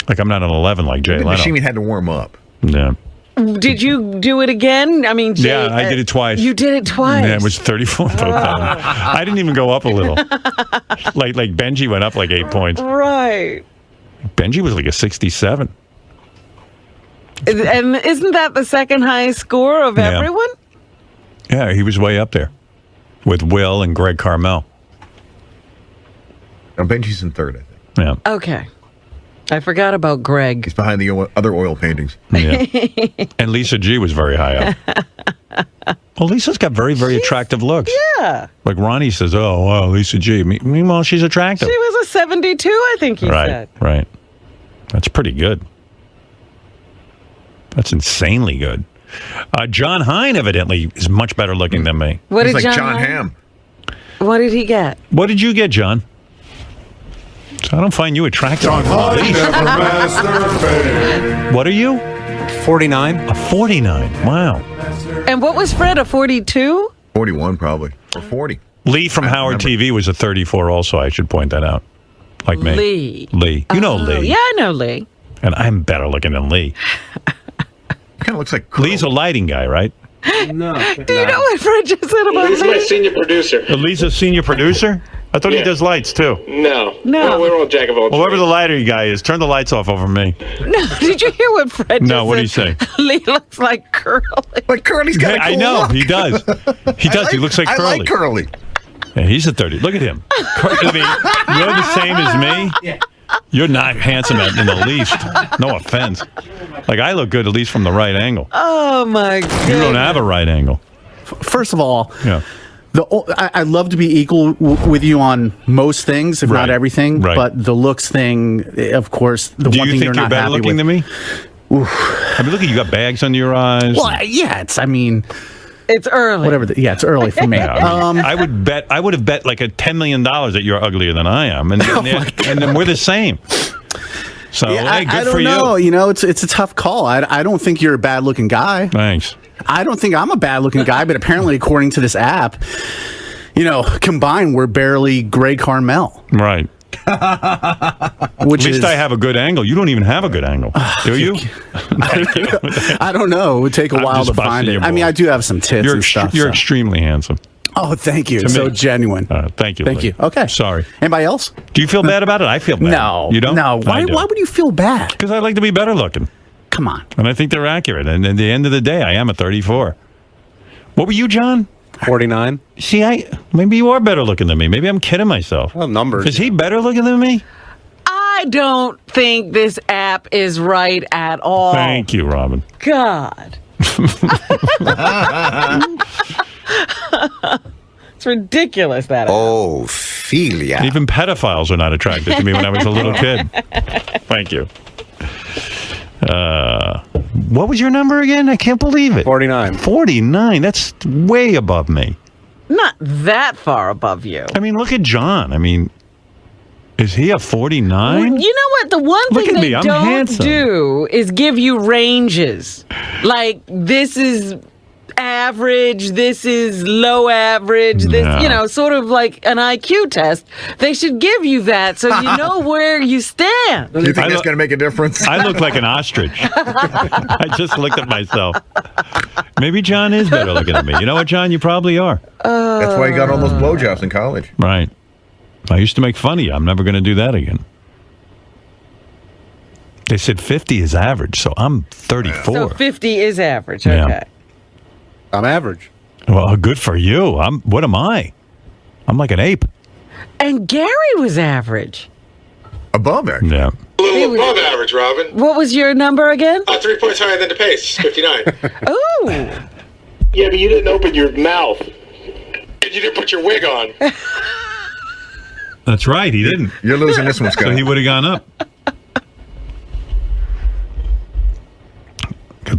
I: Like, I'm not an 11 like Jay
U: The
I: Leno.
U: machine had to warm up.
I: Yeah.
J: Did you do it again? I mean, Jay,
I: Yeah, I did it twice.
J: You did it twice.
I: Yeah, it was 34 both times. I didn't even go up a little. Like Benji went up like 8 points.
J: Right.
I: Benji was like a 67.
J: And isn't that the second highest score of
I: Yeah.
J: everyone?
I: Yeah, he was way up there with Will and Greg Carmel.
U: Now Benji's in third, I think.
I: Yeah.
J: Okay. I forgot about Greg.
U: He's behind the other oil paintings.
I: Yeah. And Lisa G was very high up. Well, Lisa's got very, very attractive looks.
J: Yeah.
I: Like Ronnie says, oh, wow, Lisa G. Meanwhile, she's attractive.
J: She was a 72, I think he said.
I: Right. That's pretty good. That's insanely good. John Hine, evidently, is much better looking than me.
J: What
U: He's
J: did
U: like
J: John
U: John Hamm.
J: What did he get?
I: What did you get, John? So I don't find you attractive. What are you?
V: 49.
I: A 49. Wow.
J: And what was Fred, a 42?
U: 41 probably. Or 40.
I: Lee from Howard TV was a 34 also, I should point that out. Like me.
J: Lee.
I: You know
J: Oh,
I: Lee.
J: Yeah, I know Lee.
I: And I'm better looking than Lee.
U: Kind of looks like
I: Lee's a lighting guy, right?
N: No.
J: Do you know what Fred just said about
N: He's my
J: Lee?
N: senior producer.
I: Lee's a senior producer? I thought he does lights too.
N: No.
J: No.
N: Well, we're all jack of all
I: Well, whoever
N: trades.
I: the lighting guy is, turn the lights off over me.
J: No, did you hear what Fred just
I: No, what did he
J: said?
I: say?
J: Lee looks like Curly.
U: But Curly's got a cool
I: I know,
U: look.
I: he does. He does. He looks like Curly.
U: I like Curly.
I: Yeah, he's a 30. Look at him. I mean, you're the same as me.
B: Yeah.
I: You're not handsome in the least. No offense. Like, I look good at least from the right angle.
J: Oh my god.
I: You don't have a right angle.
A: First of all,
I: yeah.
A: I'd love to be equal with you on most things, if not everything.
I: Right.
A: But the looks thing, of course, the
I: Do
A: one
I: you
A: thing
I: think
A: you're
I: you're
A: not
I: better
A: happy
I: looking
A: with.
I: than me? I mean, look at you. Got bags under your eyes.
A: Well, yeah, it's
J: early.
A: Whatever. It's early for me.
I: Yeah, I mean, I would have bet like a $10 million that you're uglier than I am, and then we're the same. So
A: Yeah,
I: hey, good
A: I don't
I: for
A: know. You know, it's a tough call. I don't think you're a bad looking guy.
I: Thanks.
A: I don't think I'm a bad looking guy, but apparently, according to this app, combined, we're barely Greg Carmel.
I: Right. At least I have a good angle. You don't even have a good angle, do you?
A: I don't know. It would take a
I: I'm
A: while
I: just
A: to find
I: busting
A: it.
I: your
A: I mean,
I: balls.
A: I do have some tits and stuff.
I: You're
A: so.
I: extremely handsome.
A: Oh, thank you.
I: To
A: So
I: me.
A: genuine.
I: Thank you.
A: Thank
I: Lee.
A: you. Okay.
I: Sorry.
A: Anybody else?
I: Do you feel bad about it? I feel bad.
A: No.
I: You don't?
A: No. Why would you feel bad?
I: Because I like to be better looking.
A: Come on.
I: And I think they're accurate. And at the end of the day, I am a 34. What were you, John?
E: 49.
I: See, maybe you are better looking than me. Maybe I'm kidding myself.
E: Well, numbers.
I: Is he better looking than me?
J: I don't think this app is right at all.
I: Thank you, Robin.
J: God. It's ridiculous that.
I: Ophelia. Even pedophiles are not attracted to me when I was a little kid. Thank you. What was your number again? I can't believe it.
E: 49.
I: 49. That's way above me.
J: Not that far above you.
I: I mean, look at John. I mean, is he a 49?
J: You know what? The one
I: Look
J: thing
I: at
J: they
I: me, I'm
J: don't
I: handsome.
J: do is give you ranges. Like, this is average, this is low average, this,
I: No.
J: sort of like an IQ test. They should give you that so you know where you stand.
U: Do you think that's going to make a difference?
I: I look like an ostrich. I just looked at myself. Maybe John is better looking than me. You know what, John? You probably are.
U: That's why you got all those blowjobs in college.
I: Right. I used to make fun of you. I'm never going to do that again. They said 50 is average, so I'm 34.
J: So 50 is average.
I: Yeah.
J: Okay.
E: I'm average.
I: Well, good for you. What am I? I'm like an ape.
J: And Gary was average.
U: Above average.
I: Yeah.
N: A little above average, Robin.
J: What was your number again?
N: 3 points higher than the pace, 59.
J: Ooh.
N: Yeah, but you didn't open your mouth. And you didn't put your wig on.
I: That's right. He didn't.
U: You're losing this one, Scott.
I: So he would have gone up.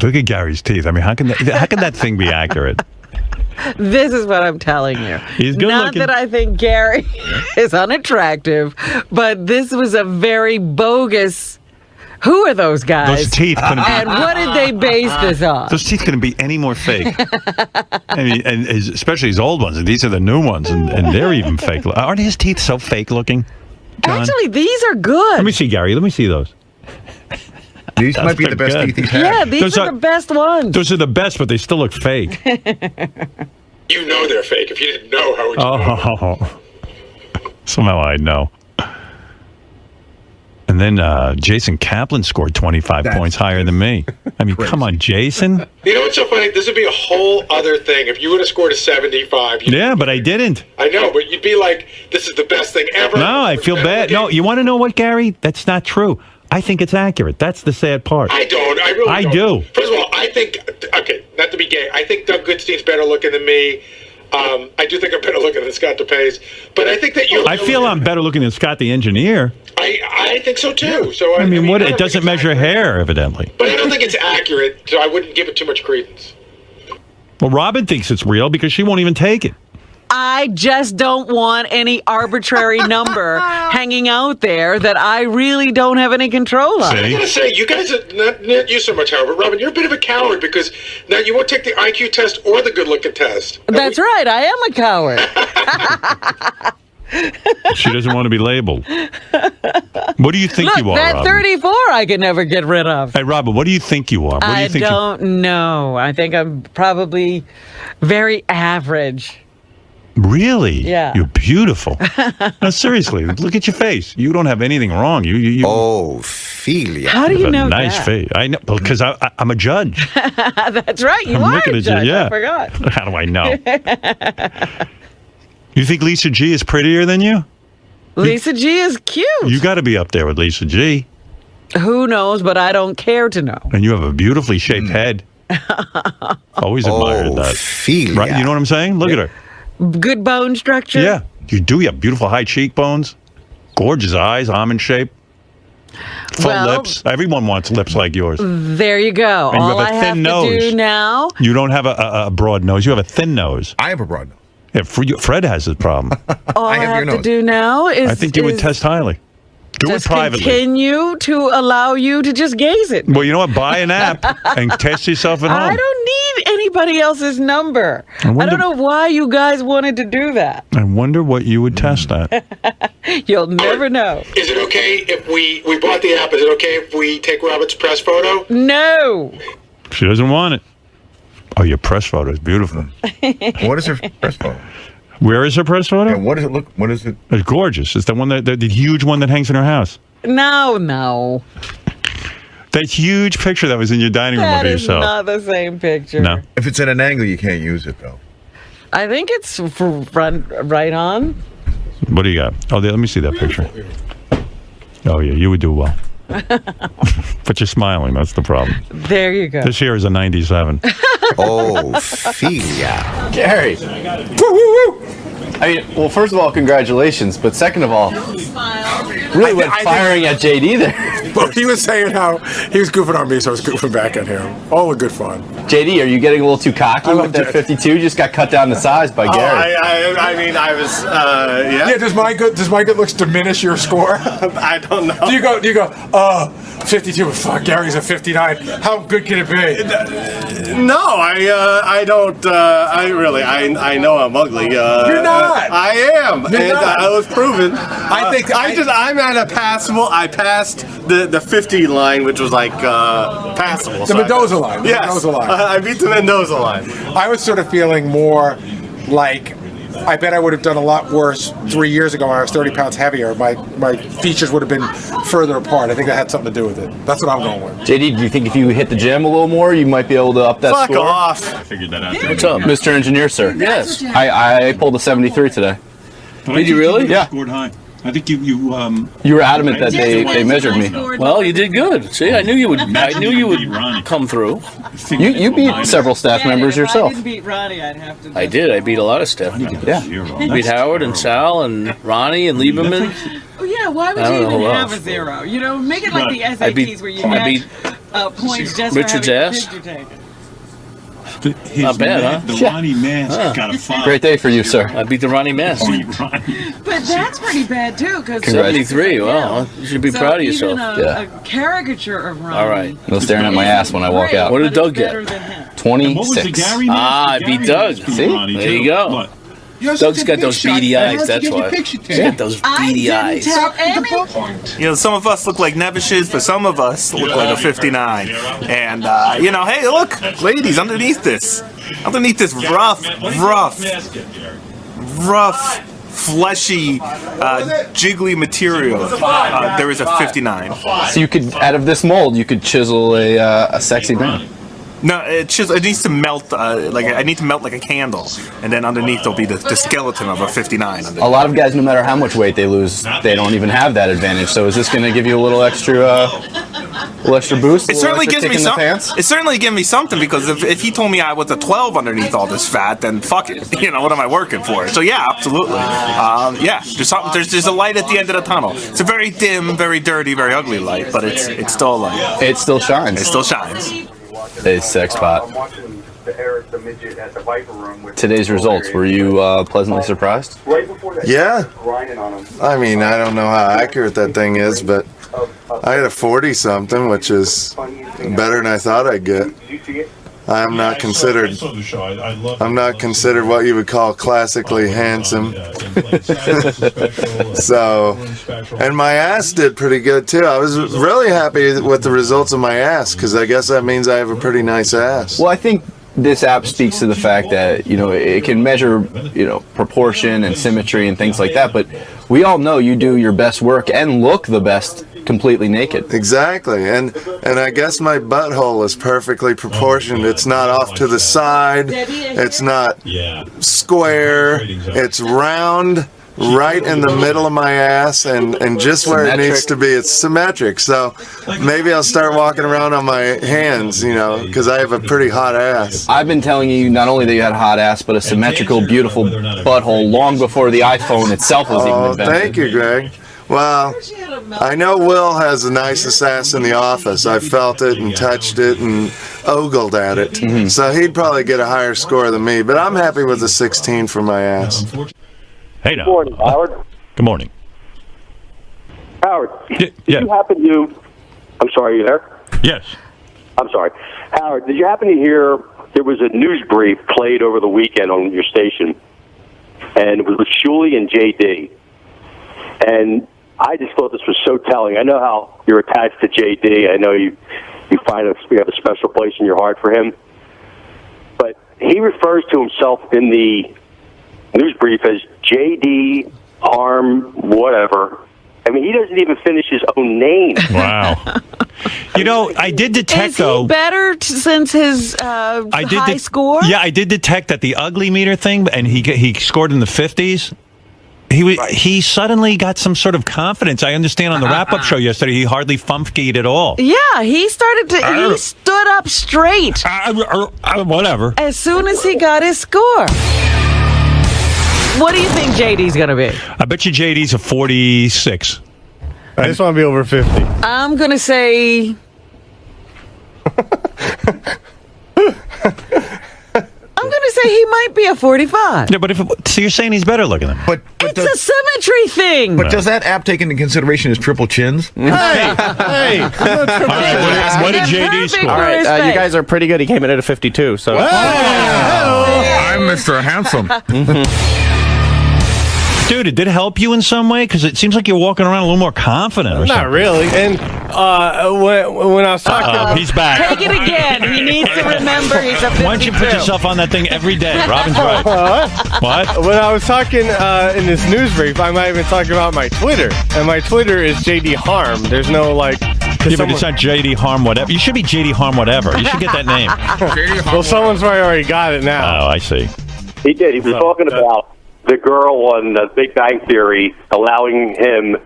I: Look at Gary's teeth. I mean, how can that thing be accurate?
J: This is what I'm telling you.
I: He's good
J: Not
I: looking.
J: that I think Gary is unattractive, but this was a very bogus. Who are those guys?
I: Those teeth couldn't be.
J: And what did they base this on?
I: Those teeth couldn't be any more fake. I mean, and especially his old ones. And these are the new ones, and they're even fake. Aren't his teeth so fake looking? John?
J: Actually, these are good.
I: Let me see, Gary. Let me see those.
U: These might be the best teeth he's had.
J: Yeah, these
I: Those
J: are the best ones.
I: Those are the best, but they still look fake.
N: You know they're fake. If you didn't know, how would you know?
I: Oh, somehow I know. And then Jason Kaplan scored 25 points higher than me. I mean, come on, Jason.
N: You know what's so funny? This would be a whole other thing. If you would have scored a 75.
I: Yeah, but I didn't.
N: I know, but you'd be like, this is the best thing ever.
I: No, I feel bad. No, you want to know what, Gary? That's not true. I think it's accurate. That's the sad part.
N: I don't. I really don't.
I: do.
N: First of all, I think, okay, not to be gay, I think Doug Goodstein's better looking than me. I do think I'm better looking than Scott DePace. But I think that you.
I: I feel I'm better looking than Scott the engineer.
N: I think so too. So
I: I mean, what?
N: I
I: It
N: don't
I: doesn't
N: think it's
I: measure hair, evidently.
N: But I don't think it's accurate, so I wouldn't give it too much credence.
I: Well, Robin thinks it's real because she won't even take it.
J: I just don't want any arbitrary number hanging out there that I really don't have any control of.
N: I gotta say, you guys are not you so much, however, Robin, you're a bit of a coward because now you won't take the IQ test or the good-looking test.
J: That's right. I am a coward.
I: She doesn't want to be labeled. What do you think
J: Look,
I: you are,
J: that
I: Robin?
J: 34 I can never get rid of.
I: Hey, Robin, what do you think you are? What do you
J: I
I: think
J: don't know. I think I'm probably very average.
I: Really?
J: Yeah.
I: You're beautiful. No, seriously, look at your face. You don't have anything wrong. You Ophelia.
J: How do you
I: have
J: know
I: a nice
J: that?
I: face. I know because I'm a judge.
J: That's right. You
I: I'm
J: are
I: looking
J: a
I: at
J: judge.
I: you. Yeah.
J: I forgot.
I: How do I know? You think Lisa G is prettier than you?
J: Lisa G is cute.
I: You got to be up there with Lisa G.
J: Who knows, but I don't care to know.
I: And you have a beautifully shaped head. Always admired that. Right? You know what I'm saying? Look at her.
J: Good bone structure.
I: Yeah, you do. You have beautiful high cheekbones, gorgeous eyes, almond shape, full lips. Everyone wants lips like yours.
J: There you go.
I: And you
J: All
I: have a
J: I
I: thin
J: have
I: nose.
J: to do now.
I: You don't have a broad nose. You have a thin nose.
U: I have a broad nose.
I: Yeah, Fred has this problem.
J: All I have to do now is.
I: I think you would test highly. Do it
J: just
I: privately.
J: continue to allow you to just gaze at me.
I: Well, you know what? Buy an app and test yourself at home.
J: I don't need anybody else's number. I don't know why you guys wanted to do that.
I: I wonder what you would test at.
J: You'll never know.
N: Is it okay if we bought the app? Is it okay if we take Robert's press photo?
J: No.
I: She doesn't want it. Oh, your press photo is beautiful.
U: What is her press photo?
I: Where is her press photo?
U: Yeah, what does it look? What is it?
I: It's gorgeous. It's the one the huge one that hangs in her house.
J: No.
I: That huge picture that was in your dining room
J: That
I: of
J: is
I: yourself.
J: not the same picture.
I: No.
U: If it's at an angle, you can't use it though.
J: I think it's right on.
I: What do you got? Oh, let me see that picture. Oh, yeah, you would do well. But you're smiling. That's the problem.
J: There you go.
I: This here is a 97.
C: Ophelia. Gary. I mean, well, first of all, congratulations. But second of all, really went firing at JD there.
G: Well, he was saying how he was goofing on me, so I was goofing back at him. All the good fun.
C: JD, are you getting a little too cocky with that 52? Just got cut down to size by Gary.
Q: I mean, I was, yeah.
G: Yeah, does my good looks diminish your score?
Q: I don't know.
G: Do you go, 52, fuck, Gary's a 59. How good can it be?
Q: No, I don't, I know I'm ugly.
G: You're not.
Q: I am.
G: You're
Q: and
G: not.
Q: I was proven. I'm at a passable, I passed the 50 line, which was like, passable.
G: The Mendoza line. The
Q: Yes.
G: Mendoza line.
Q: I beat the Mendoza line.
G: I was sort of feeling more like, I bet I would have done a lot worse 3 years ago when I was 30 pounds heavier. My features would have been further apart. I think that had something to do with it. That's what I'm going with.
C: JD, do you think if you hit the gym a little more, you might be able to up that
Q: Fuck
C: score?
Q: off.
I: I figured that out.
C: What's up, Mr. Engineer, sir?
I: Yes.
C: I pulled a 73 today.
I: Did you really?
C: Yeah.
I: Scored high. I think you
C: You were adamant that they measured me.
P: Well, you did good. See, I knew you would come through.
C: You beat several staff members yourself.
J: If I didn't beat Ronnie, I'd have to.
P: I did. I beat a lot of stuff.
C: Yeah.
P: I beat Howard and Sal and Ronnie and Lieberman.
J: Oh, yeah, why would
P: I don't
J: you
P: know
J: even
P: who
J: have
P: else.
J: a zero? You know, make it like the SATs
P: I beat-
J: where you
P: I
J: get
P: beat
J: points just
P: Richard's
J: for having
P: ass.
J: a picture taken.
P: Not bad, huh?
I: The Ronnie mask got a 5.
C: Great day for you, sir.
P: I beat the Ronnie mask.
J: But that's pretty bad, too. Cause
P: 73. Well, you should be
J: so
P: proud of yourself.
J: Even a caricature of Ronnie.
P: All right.
C: No staring at my ass when I walk out.
P: What did Doug get?
C: 26.
P: I beat Doug.
C: See?
P: There you go. Doug's got those beady eyes, that's why. He's got those beady eyes.
J: Tell Amy.
V: You know, some of us look like Nevishes, but some of us look like a 59. And, hey, look, ladies, underneath this rough, fleshy, jiggly material, there is a 59.
C: So you could, out of this mold, you could chisel a sexy man.
V: No, it needs to melt. I need to melt like a candle, and then underneath there'll be the skeleton of a 59.
C: A lot of guys, no matter how much weight they lose, they don't even have that advantage. So is this going to give you a little extra boost?
V: It certainly gives me something. It certainly gives me something because if he told me I was a 12 underneath all this fat, then fuck it. You know, what am I working for? So yeah, absolutely. There's something. There's a light at the end of the tunnel. It's a very dim, very dirty, very ugly light, but it's still a light.
C: It still shines.
V: It still shines.
C: Today's sex pot. Today's results, were you pleasantly surprised?
Q: Yeah. I mean, I don't know how accurate that thing is, but I had a 40-something, which is better than I thought I'd get. I'm not considered what you would call classically handsome. So, and my ass did pretty good too. I was really happy with the results of my ass because I guess that means I have a pretty nice ass.
C: Well, I think this app speaks to the fact that, it can measure, proportion and symmetry and things like that, but we all know you do your best work and look the best completely naked.
Q: Exactly, and I guess my butthole is perfectly proportioned. It's not off to the side. It's not square. It's round, right in the middle of my ass, and just where it needs to be. It's symmetric. So maybe I'll start walking around on my hands, because I have a pretty hot ass.
C: I've been telling you not only that you had a hot ass, but a symmetrical, beautiful butthole long before the iPhone itself was even invented.
Q: Thank you, Greg. Well, I know Will has the nicest ass in the office. I felt it and touched it and ogled at it. So he'd probably get a higher score than me, but I'm happy with the 16 for my ass.
I: Hey now.
L: Good morning, Howard.
I: Good morning.
L: Howard,
I: Yeah.
L: did you happen to... I'm sorry, are you there?
I: Yes.
L: I'm sorry. Howard, did you happen to hear there was a news brief played over the weekend on your station, and it was with Shuley and JD. And I just thought this was so telling. I know how you're attached to JD. I know you have a special place in your heart for him. But he refers to himself in the news brief as JD Harm whatever. I mean, he doesn't even finish his own name.
I: Wow. I did detect,
J: Is he better since his high score?
I: Yeah, I did detect that the ugly meter thing, and he scored in the 50s. He suddenly got some sort of confidence. I understand on the wrap-up show yesterday, he hardly funked at all.
J: Yeah, he stood up straight.
I: Whatever.
J: As soon as he got his score. What do you think JD's going to be?
I: I bet you JD's a 46.
O: I just want to be over 50.
J: I'm going to say... I'm going to say he might be a 45.
I: Yeah, but so you're saying he's better looking than him.
J: But it's a symmetry thing.
U: But does that app take into consideration his triple chins?
O: Hey!
I: What did JD score?
E: All right, you guys are pretty good. He came in at a 52. So.
U: I'm Mr. Handsome.
I: Dude, did it help you in some way? Because it seems like you're walking around a little more confident or something.
O: Not really. And when I was talking...
I: he's back.
J: Take it again. He needs to remember he's a 52.
I: Why don't you put yourself on that thing every day? Robin's right. What?
O: When I was talking in this news brief, I might have been talking about my Twitter. And my Twitter is JD Harm. There's no,
I: Yeah, but it's not JD Harm whatever. You should be JD Harm whatever. You should get that name.
O: Well, someone's probably already got it now.
I: Oh, I see.
L: He did. He was talking about the girl on the Big Bang Theory allowing him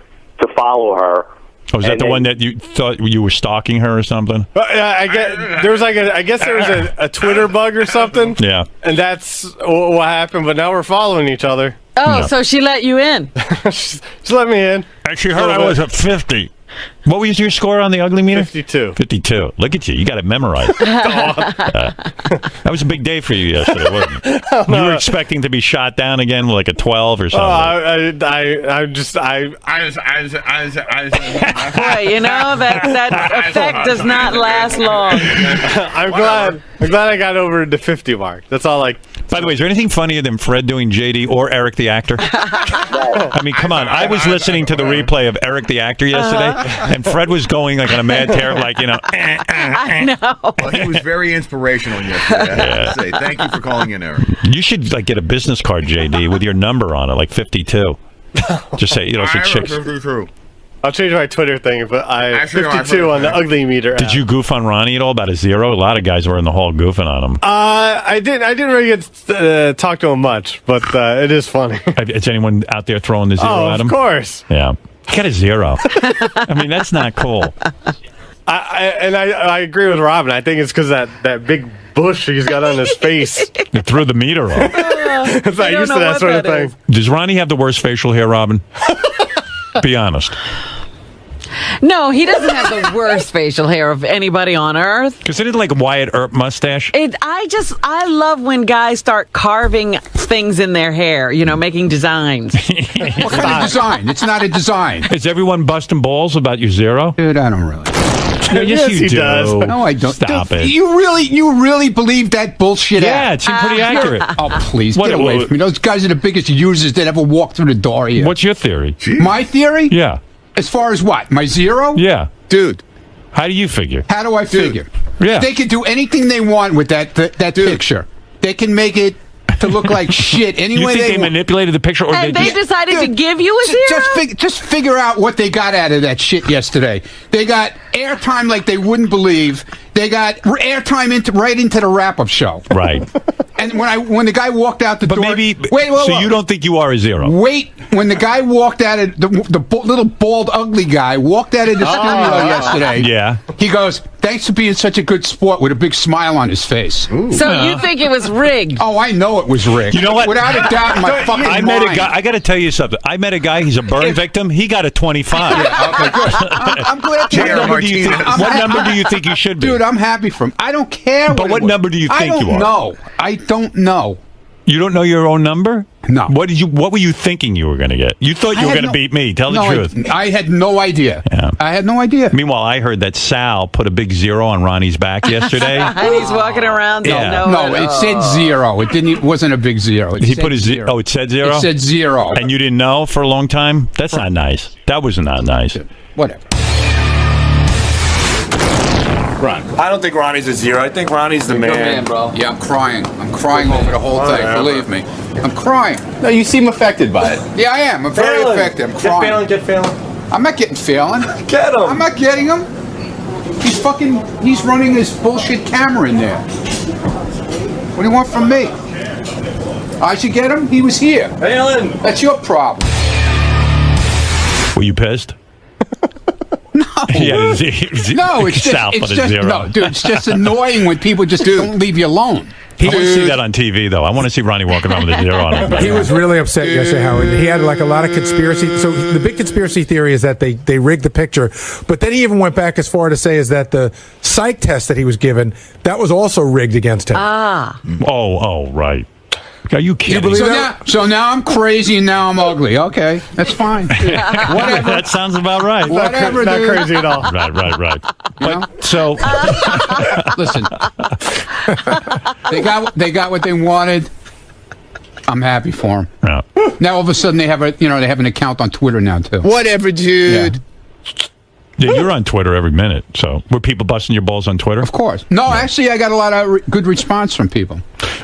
L: to follow her.
I: Oh, was that the one that you thought you were stalking her or something?
O: I guess there was a Twitter bug or something.
I: Yeah.
O: And that's what happened, but now we're following each other.
J: Oh, so she let you in.
O: She let me in.
I: And she heard I was at 50. What was your score on the ugly meter?
O: 52.
I: 52. Look at you. You got it memorized. That was a big day for you yesterday, wasn't it? You were expecting to be shot down again with like a 12 or something.
J: Boy, that effect does not last long.
O: I'm glad I got over the 50 mark. That's all.
I: By the way, is there anything funnier than Fred doing JD or Eric the actor? I mean, come on. I was listening to the replay of Eric the actor yesterday, and Fred was going like on a mad tear,
J: I know.
U: Well, he was very inspirational yesterday. I have to say, thank you for calling in, Eric.
I: You should get a business card, JD, with your number on it, like 52. Just say, so chicks.
O: I'll change my Twitter thing, but I 52 on the ugly meter app.
I: Did you goof on Ronnie at all about a 0? A lot of guys were in the hall goofing on him.
O: I didn't really get to talk to him much, but it is funny.
I: Is anyone out there throwing the 0 at him?
O: Of course.
I: Yeah. Get a 0. I mean, that's not cool.
O: I agree with Robin. I think it's because that big bush he's got on his face.
I: It threw the meter off.
O: It's not used to that sort of thing.
I: Does Ronnie have the worst facial hair, Robin? Be honest.
J: No, he doesn't have the worst facial hair of anybody on earth.
I: Considered like a Wyatt Earp mustache.
J: I love when guys start carving things in their hair, making designs.
R: What kind of design? It's not a design.
I: Is everyone busting balls about your 0?
R: Dude, I don't really.
I: No, yes, you
O: he
I: do.
O: does.
R: No, I don't.
I: Stop
R: Dude,
I: it.
R: You really believe that bullshit?
I: Yeah, it seemed pretty accurate.
R: Oh, please, get away from me. Those guys are the biggest users that ever walked through the door here.
I: What's your theory?
R: My theory?
I: Yeah.
R: As far as what? My 0?
I: Yeah.
R: Dude.
I: How do you figure?
R: How do I figure?
I: Yeah.
R: They can do anything they want with that picture. They can make it
D: to look like shit any
I: You
D: way
I: think they
D: want.
I: manipulated the picture, or
J: And they decided to give you a zero?
D: Just figure out what they got out of that shit yesterday. They got airtime like they wouldn't believe. They got airtime right into the wrap-up show.
I: Right.
D: And when the guy walked out the door,
I: so you don't think you are a zero?
D: Wait, when the guy walked out of the little bald ugly guy walked out of the studio yesterday.
I: Yeah.
D: He goes, "Thanks for being such a good sport," with a big smile on his face.
J: So you think it was rigged?
D: Oh, I know it was rigged.
I: You know what?
D: Without a doubt in my fucking
I: I
D: mind.
I: met a guy. I got to tell you something. I met a guy. He's a burn victim. He got a 25.
D: Yeah, okay, good. I'm glad to hear it.
I: What number do you think you should be?
D: Dude, I'm happy for him. I don't care.
I: But what number do you think you are?
D: I don't know.
I: You don't know your own number?
D: No.
I: What were you thinking you were going to get? You thought you were going to beat me. Tell the truth.
D: I had no idea.
I: Yeah.
D: I had no idea.
I: Meanwhile, I heard that Sal put a big zero on Ronnie's back yesterday.
J: And he's walking around.
I: Yeah.
D: No, it said zero. It wasn't a big zero.
I: He put his zero. Oh, it said zero?
D: It said zero.
I: And you didn't know for a long time? That's not nice. That was not nice.
D: Whatever.
O: Ron. I don't think Ronnie's a zero. I think Ronnie's the man.
F: bro.
K: Yeah, I'm crying. I'm crying over the whole thing.
O: Whatever.
K: Believe me. I'm crying.
C: No, you seem affected by it.
K: Yeah, I am. I'm very affected. I'm crying.
O: Get failing.
K: I'm not getting failing.
O: Get him.
K: I'm not getting him. He's running his bullshit camera in there. What do you want from me? I should get him? He was here.
O: Failing.
K: That's your problem.
I: Were you pissed?
K: No.
I: Yeah,
K: No, it's just
I: zero.
K: no, dude. It's just annoying when people just don't leave you alone.
I: I want to see that on TV, though. I want to see Ronnie walking around with a zero on him.
G: He was really upset yesterday, Howard. He had like a lot of conspiracy. So the big conspiracy theory is that they rigged the picture. But then he even went back as far to say is that the psych test that he was given, that was also rigged against him.
J: Ah.
I: Oh, right. Are you kidding?
G: You believe
D: So now I'm crazy and now I'm ugly. Okay, that's fine. Whatever.
I: That sounds about right.
D: Whatever,
O: Not
D: dude.
O: crazy at all.
I: Right.
D: You know?
I: But, so,
D: Listen, they got what they wanted. I'm happy for them.
I: yeah.
D: Now all of a sudden they have an account on Twitter now too.
K: Whatever, dude.
I: Yeah, you're on Twitter every minute. So, were people busting your balls on Twitter?
D: Of course. No, actually, I got a lot of good response from people.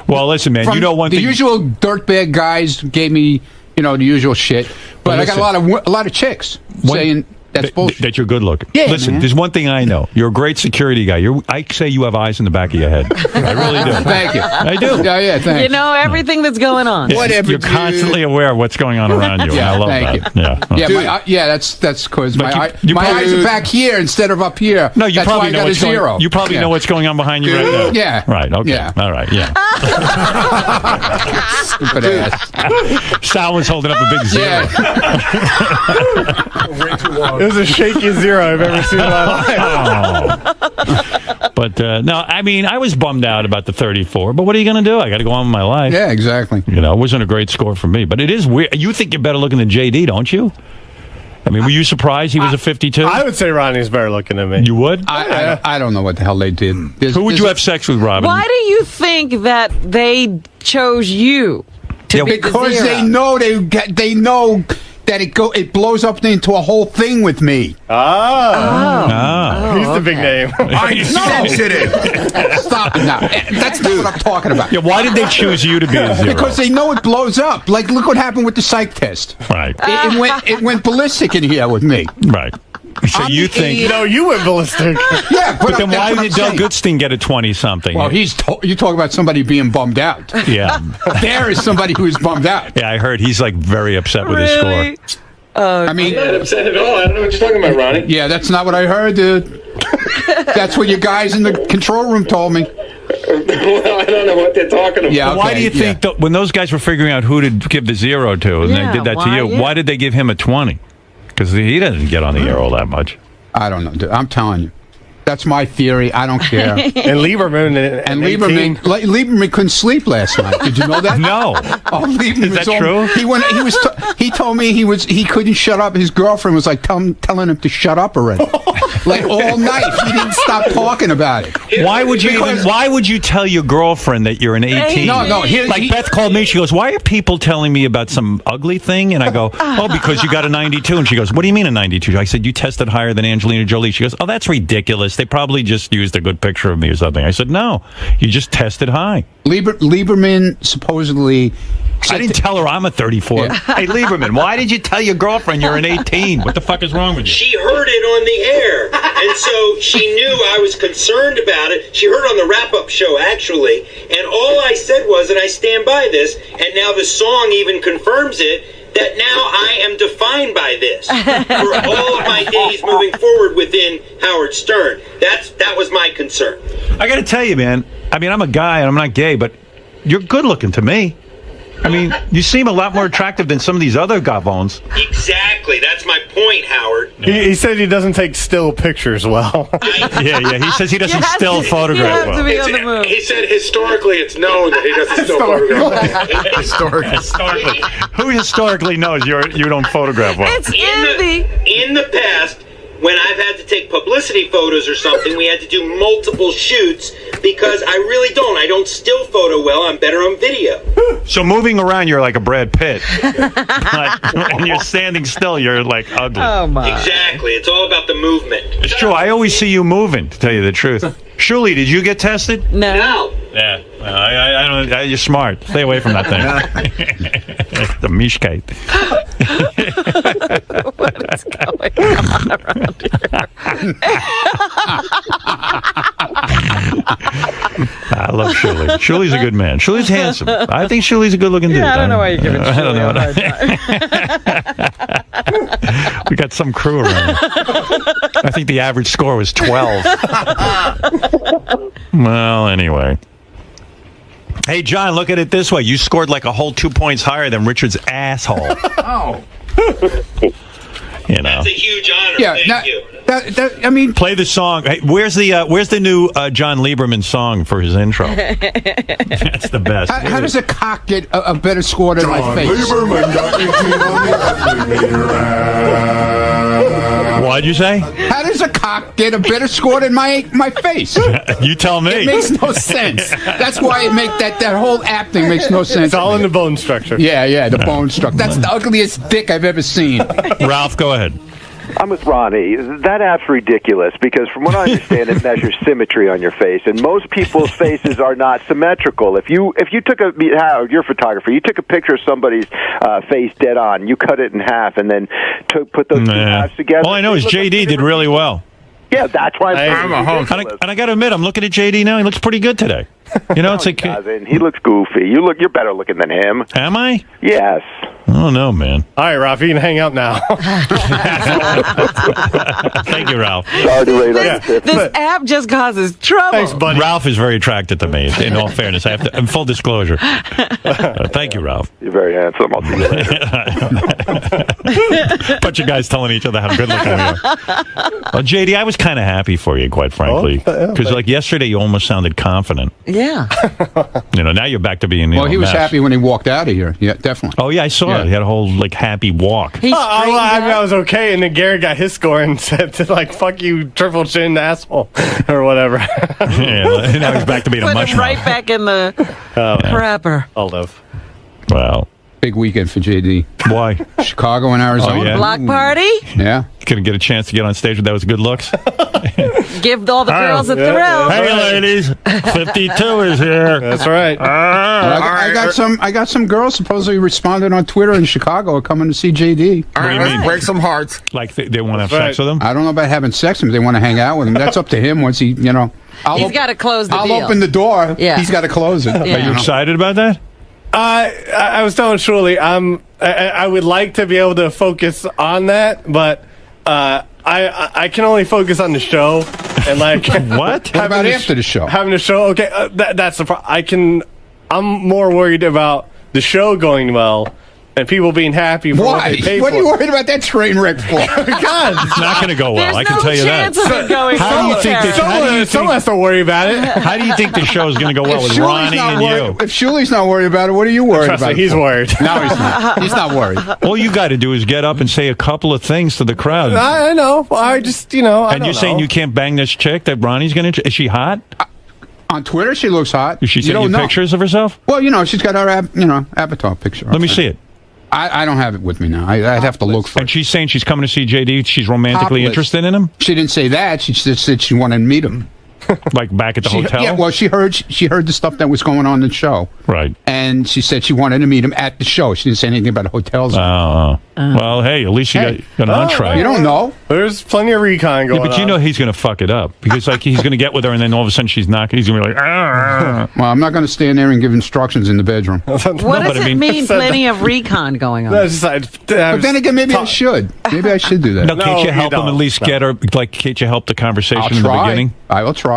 I: Well, listen, man.
D: From
I: You know one
D: the
I: thing.
D: usual dirtbag guys gave me, the usual shit. But
I: Well,
D: I got a lot of chicks saying that's bullshit.
I: That you're good looking.
D: Yeah,
I: Listen,
D: man.
I: there's one thing I know. You're a great security guy. I say you have eyes in the back of your head. I really do.
D: Thank you.
I: I do.
D: Yeah, thanks.
J: You know everything that's going on.
I: Yeah, you're constantly aware of what's going on around you. and
D: Yeah,
I: I love
D: thank
I: that.
D: you.
I: Yeah.
D: Yeah, that's because
I: But
D: my
I: you
D: my
I: probably-
D: eyes are back here instead of up here.
I: No, you
D: that's
I: probably
D: why
I: know
D: I got
I: what's
D: a zero.
I: going. You probably know what's going on behind you right now.
D: Yeah.
I: Right. Okay.
D: Yeah.
I: All right. Yeah.
D: Stupid ass.
I: Sal was holding up a big zero.
D: Yeah.
O: It was the shakiest zero I've ever seen in my life.
I: But no, I mean, I was bummed out about the 34. But what are you going to do? I got to go on with my life.
D: Yeah, exactly.
I: It wasn't a great score for me. But it is weird. You think you're better looking than JD, don't you? I mean, were you surprised he was a 52?
O: I would say Ronnie's better looking than me.
I: You would?
D: I don't know what the hell they did.
I: Who would you have sex with, Robin?
J: Why do you think that they chose you to be the
D: Because
J: zero?
D: they know that it blows up into a whole thing with me.
O: He's the big name.
D: I'm sensitive. Stop it now. That's not what I'm talking about.
I: Yeah, why did they choose you to be a zero?
D: Because they know it blows up. Like, look what happened with the psych test.
I: Right.
D: It went ballistic in here with me.
I: Right. So you think...
O: No, you went ballistic.
D: Yeah,
I: But then
D: that's
I: why
D: what
I: did
D: I'm
I: Del
D: saying.
I: Goodstein get a 20-something?
D: Well, you talk about somebody being bummed out.
I: Yeah.
D: There is somebody who's bummed out.
I: Yeah, I heard he's like very upset with his
J: Really?
I: score.
D: I mean,
O: I'm not upset at all. I don't know what you're talking about, Ronnie.
D: yeah, that's not what I heard, dude. That's what you guys in the control room told me.
O: Well, I don't know what they're talking about.
D: Yeah,
I: Why do you think that when those guys were figuring out who to give the zero to, and
J: Yeah,
I: they did that to
J: why?
I: you,
J: Yeah.
I: why did they give him a 20? Because he doesn't get on the air all that much.
D: I don't know, dude. I'm telling you. That's my theory. I don't care.
O: And Lieberman
D: And Lieberman couldn't sleep last night. Did you know that?
I: No.
D: Oh, Lieberman
I: Is
D: was
I: that true?
D: He told me he couldn't shut up. His girlfriend was like telling him to shut up already. Like all night. He didn't stop talking about it.
I: Why would you tell your girlfriend that you're an 18?
D: No.
I: Like Beth called me. She goes, "Why are people telling me about some ugly thing?" And I go, "Oh, because you got a 92." And she goes, "What do you mean a 92?" I said, "You tested higher than Angelina Jolie." She goes, "Oh, that's ridiculous. honest. They probably just used a good picture of me or something. I said, no, you just tested high.
K: Lieberman supposedly...
I: I didn't tell her I'm a 34. Hey, Lieberman, why did you tell your girlfriend you're an 18? What the fuck is wrong with you?
S: She heard it on the air, and so she knew I was concerned about it. She heard on the wrap-up show, actually, and all I said was, and I stand by this, and now the song even confirms it, that now I am defined by this for all of my days moving forward within Howard Stern. That was my concern.
I: I got to tell you, man, I mean, I'm a guy and I'm not gay, but you're good looking to me. I mean, you seem a lot more attractive than some of these other gavones.
S: Exactly. That's my point, Howard.
O: He said he doesn't take still pictures well.
I: Yeah. He says he doesn't still photograph well.
N: He said historically it's known that he doesn't still photograph.
I: Historically. Who historically knows you don't photograph well?
S: It's in the past, when I've had to take publicity photos or something, we had to do multiple shoots because I really don't. I don't still photo well. I'm better on video.
I: So moving around, you're like a Brad Pitt. Like, when you're standing still, you're like ugly.
J: Oh my!
S: Exactly. It's all about the movement.
I: It's true. I always see you moving. To tell you the truth. Shuli, did you get tested?
S: No.
I: Yeah. I don't. You're smart. Stay away from that thing. The mishkite.
J: What is going on around here?
I: I love Shuli. Shuli's a good man. Shuli's handsome. I think Shuli's a good-looking dude.
J: I don't know why you're giving
I: I don't
J: Shuli
I: know. We got some crew around here. I think the average score was 12. Well, anyway. Hey, John, look at it this way. You scored like a whole 2 points higher than Richard's asshole.
K: Oh.
I: You know.
S: That's a huge honor.
K: Yeah,
S: Thank you.
K: I mean,
I: play the song. Hey, where's the new John Lieberman song for his intro? That's the best.
K: How does a cock get a better score than my face?
Q: Lieberman got 18 on the
I: What'd you say?
K: How does a cock get a better score than my face?
I: You tell me.
K: It makes no sense. That's why it make that whole app thing makes no sense.
O: It's all in the bone structure.
K: Yeah, the bone structure. That's the ugliest dick I've ever seen.
I: Ralph, go ahead.
L: I'm with Ronnie. That app's ridiculous because from what I understand, it measures symmetry on your face, and most people's faces are not symmetrical. If you took Howard, you're a photographer, you took a picture of somebody's face dead on, you cut it in half, and then put those two halves together.
I: All I know is JD did really well.
L: Yeah, that's why I'm
I: a host. And I got to admit, I'm looking at JD now. He looks pretty good today. You know, it's like
L: he looks goofy. You're better looking than him.
I: Am I?
L: Yes.
I: I don't know, man.
O: All right, Ralph, you can hang out now.
I: Thank you, Ralph.
J: This app just causes trouble.
I: Thanks, buddy. Ralph is very attracted to me. In all fairness, I have to. In full disclosure. Thank you, Ralph.
L: You're very handsome. I'll see you later.
I: Bunch of guys telling each other how good looking we are. Well, JD, I was kind of happy for you, quite frankly, because like yesterday, you almost sounded confident.
J: Yeah.
I: You know, now you're back to being.
K: Well, he was happy when he walked out of here. Yeah, definitely.
I: Oh yeah, I saw it. He had a whole like happy walk.
O: I was okay, and then Garrett got his score and said like "fuck you, triple chin asshole" or whatever.
I: Yeah, now he's back to being a
J: Put him
I: mushroom.
J: right back in the prepper.
O: I'll live.
I: Wow.
K: Big weekend for JD.
I: Why?
K: Chicago and Arizona.
I: Oh, yeah?
J: Block party?
K: Yeah.
I: Couldn't get a chance to get on stage with those good looks.
J: Give all the girls a thrill.
I: Hey, ladies, 52 is here.
O: That's right.
K: I got some girls supposedly responded on Twitter in Chicago are coming to see JD.
I: What do you mean?
U: Break some hearts.
I: Like they want to have sex with him?
K: I don't know about having sex with him. They want to hang out with him. That's up to him once he,
J: He's got to close the deal.
K: I'll open the door.
J: Yeah.
K: He's got to close it.
J: Yeah.
I: Are you excited about that?
O: I was telling Shirley, I would like to be able to focus on that, but I can only focus on the show and like
I: what?
K: What about after the show?
O: Having a show, okay, that's the problem. I'm more worried about the show going well and people being happy for what they paid
K: What
O: for.
K: are you worried about that train wreck for?
O: God,
I: It's not going to go well. I can tell you that.
O: How do you think someone has to worry about it?
I: How do you think the show is going to go well with Ronnie and you?
K: If Shuli's not worried about it, what are you worried
O: Trust
K: about?
O: me, he's worried.
K: No, he's not. He's not worried.
I: All you got to do is get up and say a couple of things to the crowd.
O: I know. I just,
I: And you're saying you can't bang this chick that Ronnie's going to... Is she hot?
K: On Twitter, she looks hot.
I: Is she sending you pictures of herself?
K: Well, she's got her, Avatar picture.
I: Let me see it.
D: I don't have it with me now. I'd have to look for
I: And
D: it.
I: she's saying she's coming to see JD. She's romantically
D: Topless.
I: interested in him?
D: She didn't say that. She just said she wanted to meet him.
I: Like back at the hotel?
D: Yeah, well, she heard the stuff that was going on in the show.
I: Right.
D: And she said she wanted to meet him at the show. She didn't say anything about hotels.
I: Well, hey, at least you got an entree.
D: You don't know.
O: There's plenty of recon going on.
I: But you know he's going to fuck it up. Because like he's going to get with her and then all of a sudden she's not. He's going to be like,
D: Well, I'm not going to stand there and give instructions in the bedroom.
J: What does it mean? Plenty of recon going on.
D: But then again, maybe I should. Maybe I should do that.
I: No, can't you help him at least get her? Like, can't you help the conversation
D: I'll
I: in the
D: try.
I: beginning?
D: I will try.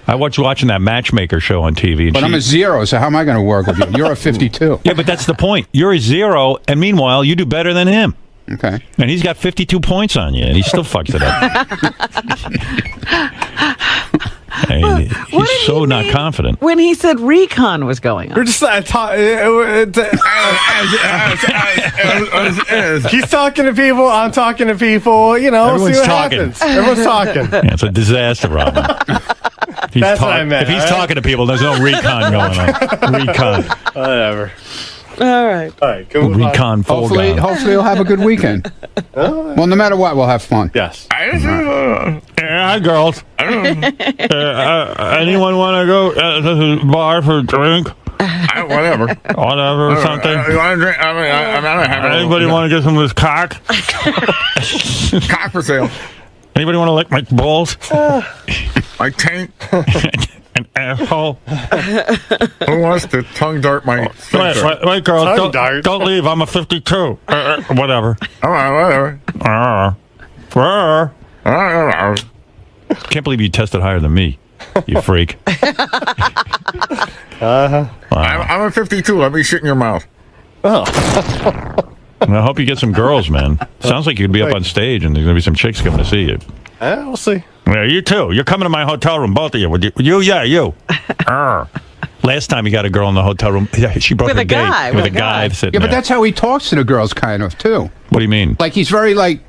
I: I was watching that matchmaker show on TV. And
D: But I'm a 0, so how am I going to work with you? You're a 52.
I: Yeah, but that's the point. You're a 0, and meanwhile, you do better than him.
D: Okay.
I: And he's got 52 points on you, and he still fucks it up. And he's so not confident.
J: When he said recon was going on.
O: We're just he's talking to people. I'm talking to people. You know,
I: Everyone's
O: see what
I: talking.
O: happens. Everyone's talking.
I: Yeah, it's a disaster, Robin.
O: That's what I meant.
I: If he's talking to people, there's no recon going on. Recon.
O: Whatever.
J: All right.
O: All right. Can we move on?
I: Recon full
D: Hopefully you'll have a good weekend. Well, no matter what, we'll have fun.
O: Yes.
I: Hi, girls. Anyone want to go to the bar for a drink?
U: Whatever.
I: Whatever, something.
U: You want to drink? I don't have
I: Anybody want to get some of this cock?
U: cock for sale?
I: Anybody want to lick my balls?
U: My taint.
I: An asshole.
U: Who wants to tongue dart my sphincter?
I: Wait, girls, don't leave. I'm a 52. Whatever.
U: All right, whatever.
I: Can't believe you tested higher than me, you freak.
U: I'm a 52. Let me shit in your mouth.
O: Oh.
I: I hope you get some girls, man. Sounds like you'd be up on stage and there's going to be some chicks coming to see you.
O: We'll see.
I: Yeah, you too. You're coming to my hotel room, both of you. Would you? Yeah, you. Last time he got a girl in the hotel room, she broke
J: With
I: her
J: a
I: date
J: guy,
I: with
J: with
I: a
J: a
I: guy
J: guy.
I: sitting
D: Yeah, but
I: there.
D: that's how he talks to the girls, kind of, too.
I: What do you mean?
D: Like, he's very, like,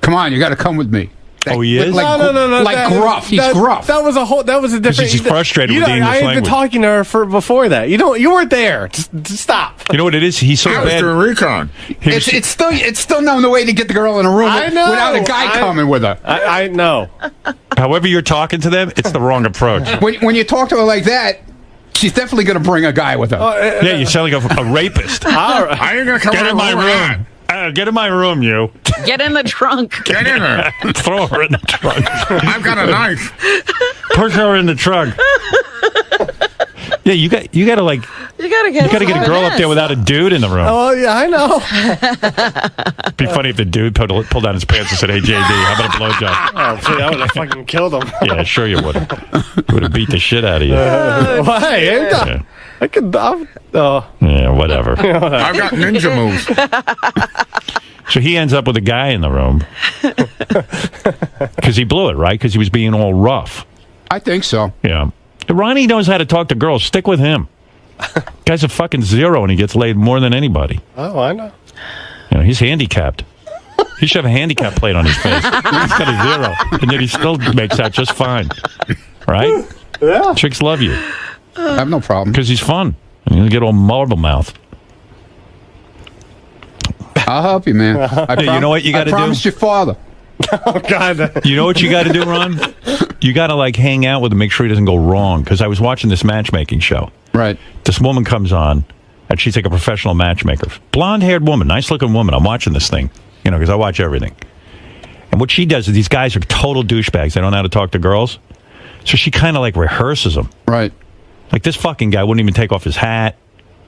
D: come on, you got to come with me.
I: Oh, he is?
D: Like,
O: No.
D: Like gruff. He's gruff.
O: That was a different.
I: He's frustrated with the English
O: I had been
I: language.
O: talking to her before that. You weren't there. Just stop.
I: You know what it is? He's so
U: I was
I: bad.
U: doing recon.
D: It's still known the way to get the girl in a room
O: I know.
D: without a guy coming with her.
O: I know.
I: However you're talking to them, it's the wrong approach.
D: When you talk to her like that, she's definitely going to bring a guy with her.
I: Yeah, you sound like a rapist.
U: I ain't gonna come
I: Get in my room. Get in my room, you.
J: Get in the trunk.
U: Get in there.
I: Throw her in the trunk.
U: I've got a knife.
I: Push her in the trunk. Yeah, you got to like.
J: You gotta get
I: a girl up there without a dude in the room.
O: Oh yeah, I know.
I: It'd be funny if the dude pulled down his pants and said, "Hey JD, how about a blowjob?"
O: Oh, see, that would have fucking killed him.
I: Yeah, sure you would. Would have beat the shit out of you.
O: Why?
I: Yeah.
O: I could.
I: Yeah, whatever.
U: I've got ninja moves.
I: So he ends up with a guy in the room because he blew it, right? Because he was being all rough.
D: I think so.
I: Yeah. Ronnie knows how to talk to girls. Stick with him. Guy's a fucking 0 and he gets laid more than anybody.
O: Oh, I know.
I: You know, he's handicapped. He should have a handicap plate on his face. He's got a 0, and yet he still makes out just fine. Right?
O: Yeah.
I: Chicks love you.
D: I have no problem.
I: Because he's fun. And you get all marble mouth.
D: I'll help you, man.
I: You know what you got to do?
D: I promised your father.
O: Oh, God.
I: You know what you got to do, Ron? You got to like hang out with him, make sure he doesn't go wrong. Because I was watching this matchmaking show.
D: Right.
I: This woman comes on, and she's like a professional matchmaker. Blonde-haired woman, nice-looking woman. I'm watching this thing, you know, because I watch everything. And what she does is these guys are total douchebags. They don't know how to talk to girls. So she kind of like rehearses them.
D: Right.
I: Like this fucking guy wouldn't even take off his hat.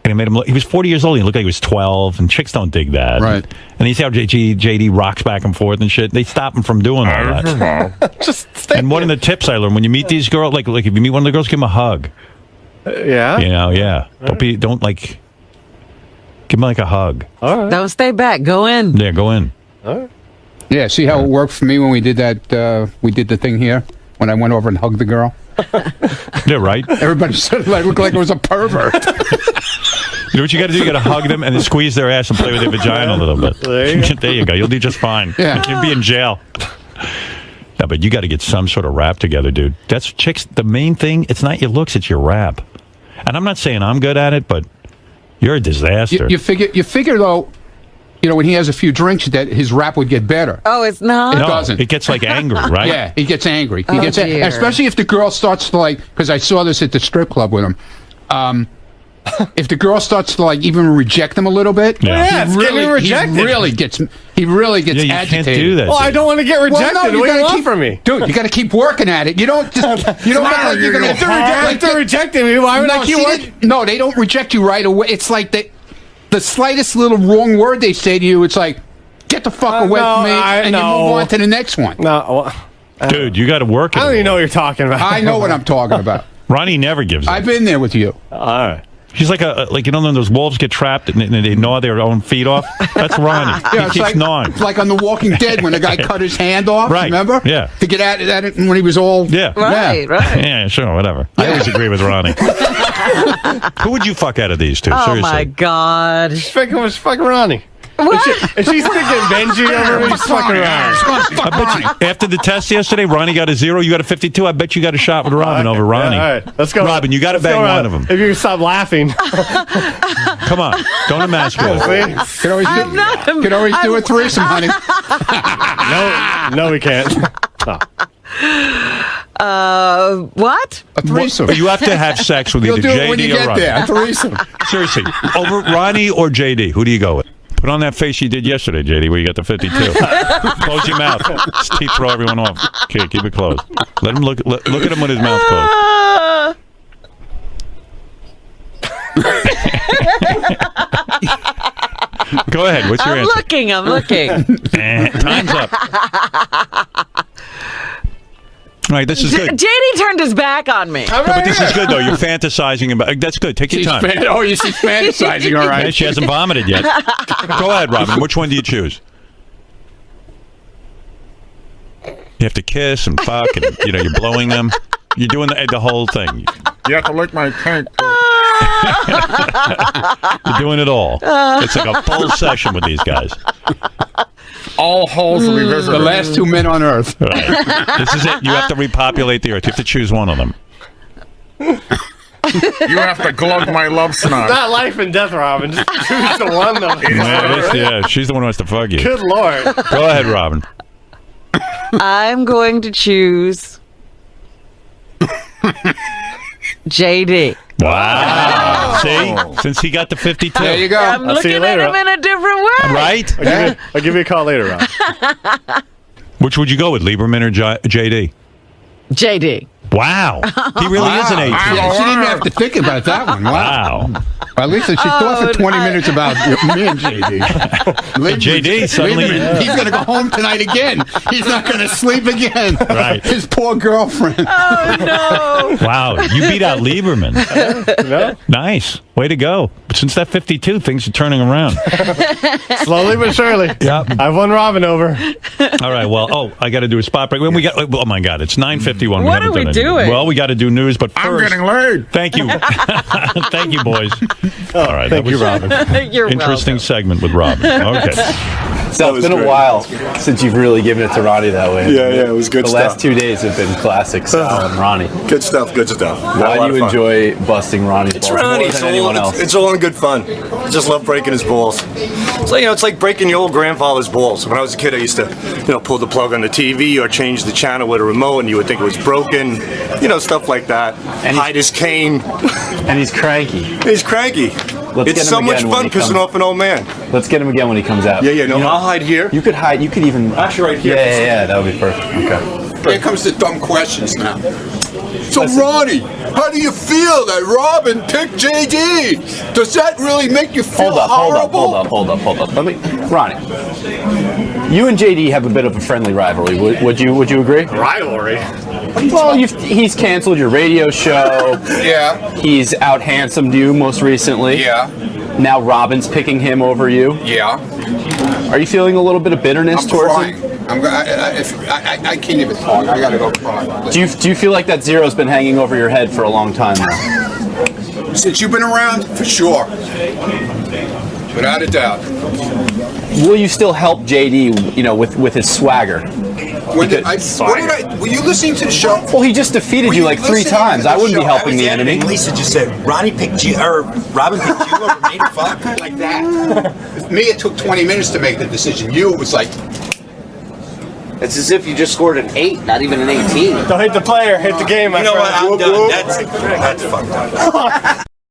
I: And he made him look, he was 40 years old. He looked like he was 12. And chicks don't dig that.
D: Right.
I: And you see how JD rocks back and forth and shit. They stop him from doing all that.
O: Just stay.
I: And one of the tips I learned when you meet these girls, like if you meet one of the girls, give them a hug.
O: Yeah.
I: You know, yeah. Don't like. Give them like a hug.
O: All right.
J: Don't stay back. Go in.
I: Yeah, go in.
O: All right.
D: Yeah, see how it worked for me when we did that, we did the thing here? When I went over and hugged the girl?
I: Yeah, right.
D: Everybody said I looked like I was a pervert.
I: You know what you got to do? You got to hug them and then squeeze their ass and play with their vagina a little bit. There you go. You'll do just fine.
D: Yeah.
I: You'll be in jail. No, but you got to get some sort of rap together, dude. That's chicks. The main thing, it's not your looks, it's your rap. And I'm not saying I'm good at it, but You're a disaster.
K: You figure though, when he has a few drinks, that his rap would get better.
J: Oh, it's not.
K: It doesn't.
I: It gets like angry, right?
K: Yeah, he gets angry. He
J: Oh,
K: gets
J: dear.
K: especially if the girl starts to because I saw this at the strip club with him. If the girl starts to even reject him a little bit,
O: he really
K: gets
I: Yeah, you
K: agitated.
I: can't do that.
O: Well, I don't want to get rejected.
K: Well, no,
O: what do you want
K: keep,
O: from me?
K: dude? You got to keep working at it. You don't just you don't act like you're gonna.
O: If they're rejecting me, why would I keep working?
K: No, they don't reject you right away. It's like the slightest little wrong word they say to you, it's like, get the fuck away from me, and you move on to the next one.
O: No,
I: Dude, you got to work it.
O: I don't even know what you're talking about.
K: I know what I'm talking about.
I: Ronnie never gives up.
K: I've been there with you.
I: All right. He's like when those wolves get trapped and they gnaw their own feet off. That's Ronnie.
K: Yeah,
I: He keeps gnawing.
K: It's like on The Walking Dead when the guy cut his hand off.
I: Right.
K: Remember?
I: Yeah.
K: To get at it when he was all.
I: Yeah.
J: Right.
I: Yeah, sure, whatever. I always agree with Ronnie. Who would you fuck out of these two?
J: Oh
I: Seriously.
J: my God.
O: Just fucking Ronnie. If she's thinking Benji over me, she's fucking around.
I: I bet you, after the test yesterday, Ronnie got a 0, you got a 52. I bet you got a shot with Robin over Ronnie.
O: Yeah, all right, let's go.
I: Robin, you got to
O: Let's go,
I: bang one of them.
O: If you can stop laughing.
I: Come on. Don't emasculate.
K: Can always do a threesome, honey.
O: No, we can't.
J: What?
K: A threesome.
I: You have to have sex with
K: You'll
I: either
K: do it when
I: JD
K: you
I: or
K: get
I: Robin.
K: there. A threesome.
I: Seriously, over Ronnie or JD, who do you go with? Put on that face you did yesterday, JD, where you got the 52. Close your mouth. His teeth throw everyone off. Okay, keep it closed. Let him look at him with his mouth closed. Go ahead. What's your answer?
J: I'm looking.
I: Time's up. All right, this is good.
J: JD turned his back on me.
I: No, but this is good, though. You're fantasizing about. That's good. Take your time.
K: She's fantasizing, all right.
I: Yeah, she hasn't vomited yet. Go ahead, Robin. Which one do you choose? You have to kiss and fuck, and you're blowing them. You're doing the whole thing.
U: You have to lick my tank.
I: You're doing it all. It's like a full session with these guys.
U: All holes will be visited.
K: The last 2 men on Earth.
I: Right. This is it. You have to repopulate the Earth. You have to choose one of them.
U: You have to glug my love snot.
O: Not life and death, Robin. Just choose the one, though.
I: Yeah, she's the one who has to fuck you.
O: Good Lord.
I: Go ahead, Robin.
J: I'm going to choose JD.
I: Wow. See? Since he got the 52.
K: There you go.
J: I'm
O: I'll see
J: looking
O: you
J: at
O: later.
J: him in a different way.
I: Right?
O: I'll give you a call later, Rob.
I: Which would you go with, Lieberman or JD?
J: JD.
I: Wow. He really is an 18.
K: She didn't have to think about that one. Wow. At least she thought for 20 minutes about me and JD.
I: JD suddenly...
K: He's going to go home tonight again. He's not going to sleep again.
I: Right.
K: His poor girlfriend.
J: Oh, no.
I: Wow. You beat out Lieberman.
O: No?
I: Nice. Way to go. But since that 52, things are turning around.
O: Slowly but surely.
I: Yep.
O: I've won Robin over.
I: All right. Well, I got to do a spot break. When we got, oh my God, it's 9:51.
J: What are we doing?
I: Well, we got to do news, but first,
U: I'm getting laid.
I: Thank you, thank you, boys. All right,
O: Thank you, Robin.
J: You're
I: interesting segment with Robin. Okay.
C: So it's been a while since you've really given it to Ronnie that way.
H: Yeah, it was good
C: the
H: stuff.
C: The last 2 days have been classic Sal and Ronnie.
H: Good stuff.
C: Why do you enjoy busting Ronnie's balls
H: Ronnie.
C: more than anyone else?
H: It's all in good fun. I just love breaking his balls. So it's like breaking your old grandfather's balls. When I was a kid, I used to, pull the plug on the TV or change the channel with a remote, and you would think it was broken. Stuff like that. And hide his cane.
C: And he's cranky.
H: He's cranky. It's so much fun pissing off an old man.
C: Let's get him again when he comes out.
H: Yeah. No, I'll hide here.
C: You could hide. You could even
H: actually right here.
C: Yeah. That would be perfect. Okay.
K: Here comes the dumb questions now.
T: So, Ronnie, how do you feel that Robin picked JD? Does that really make you feel horrible?
C: Hold up. Let me, Ronnie. You and JD have a bit of a friendly rivalry. Would you agree?
H: Rivalry.
C: Well, he's canceled your radio show.
T: Yeah.
C: He's out handsomed you most recently.
T: Yeah.
C: Now Robin's picking him over you.
T: Yeah.
C: Are you feeling a little bit of bitterness towards him?
K: I can't even talk. I gotta go cry.
C: Do you feel like that zero's been hanging over your head for a long time now?
K: Since you've been around, for sure.
R: Without a doubt.
C: Will you still help JD, with his swagger?
R: Were you listening to the show?
C: Well, he just defeated you like 3 times. I wouldn't be helping the enemy.
B: Lisa just said, Ronnie picked you, or Robin picked you over me to fuck?
R: Like that. Me, it took 20 minutes to make the decision. You, it was like...
M: It's as if you just scored an 8, not even an 18.
O: Don't hit the player, hit the game, my friend.
B: You know what, I'm done. That's fucked up.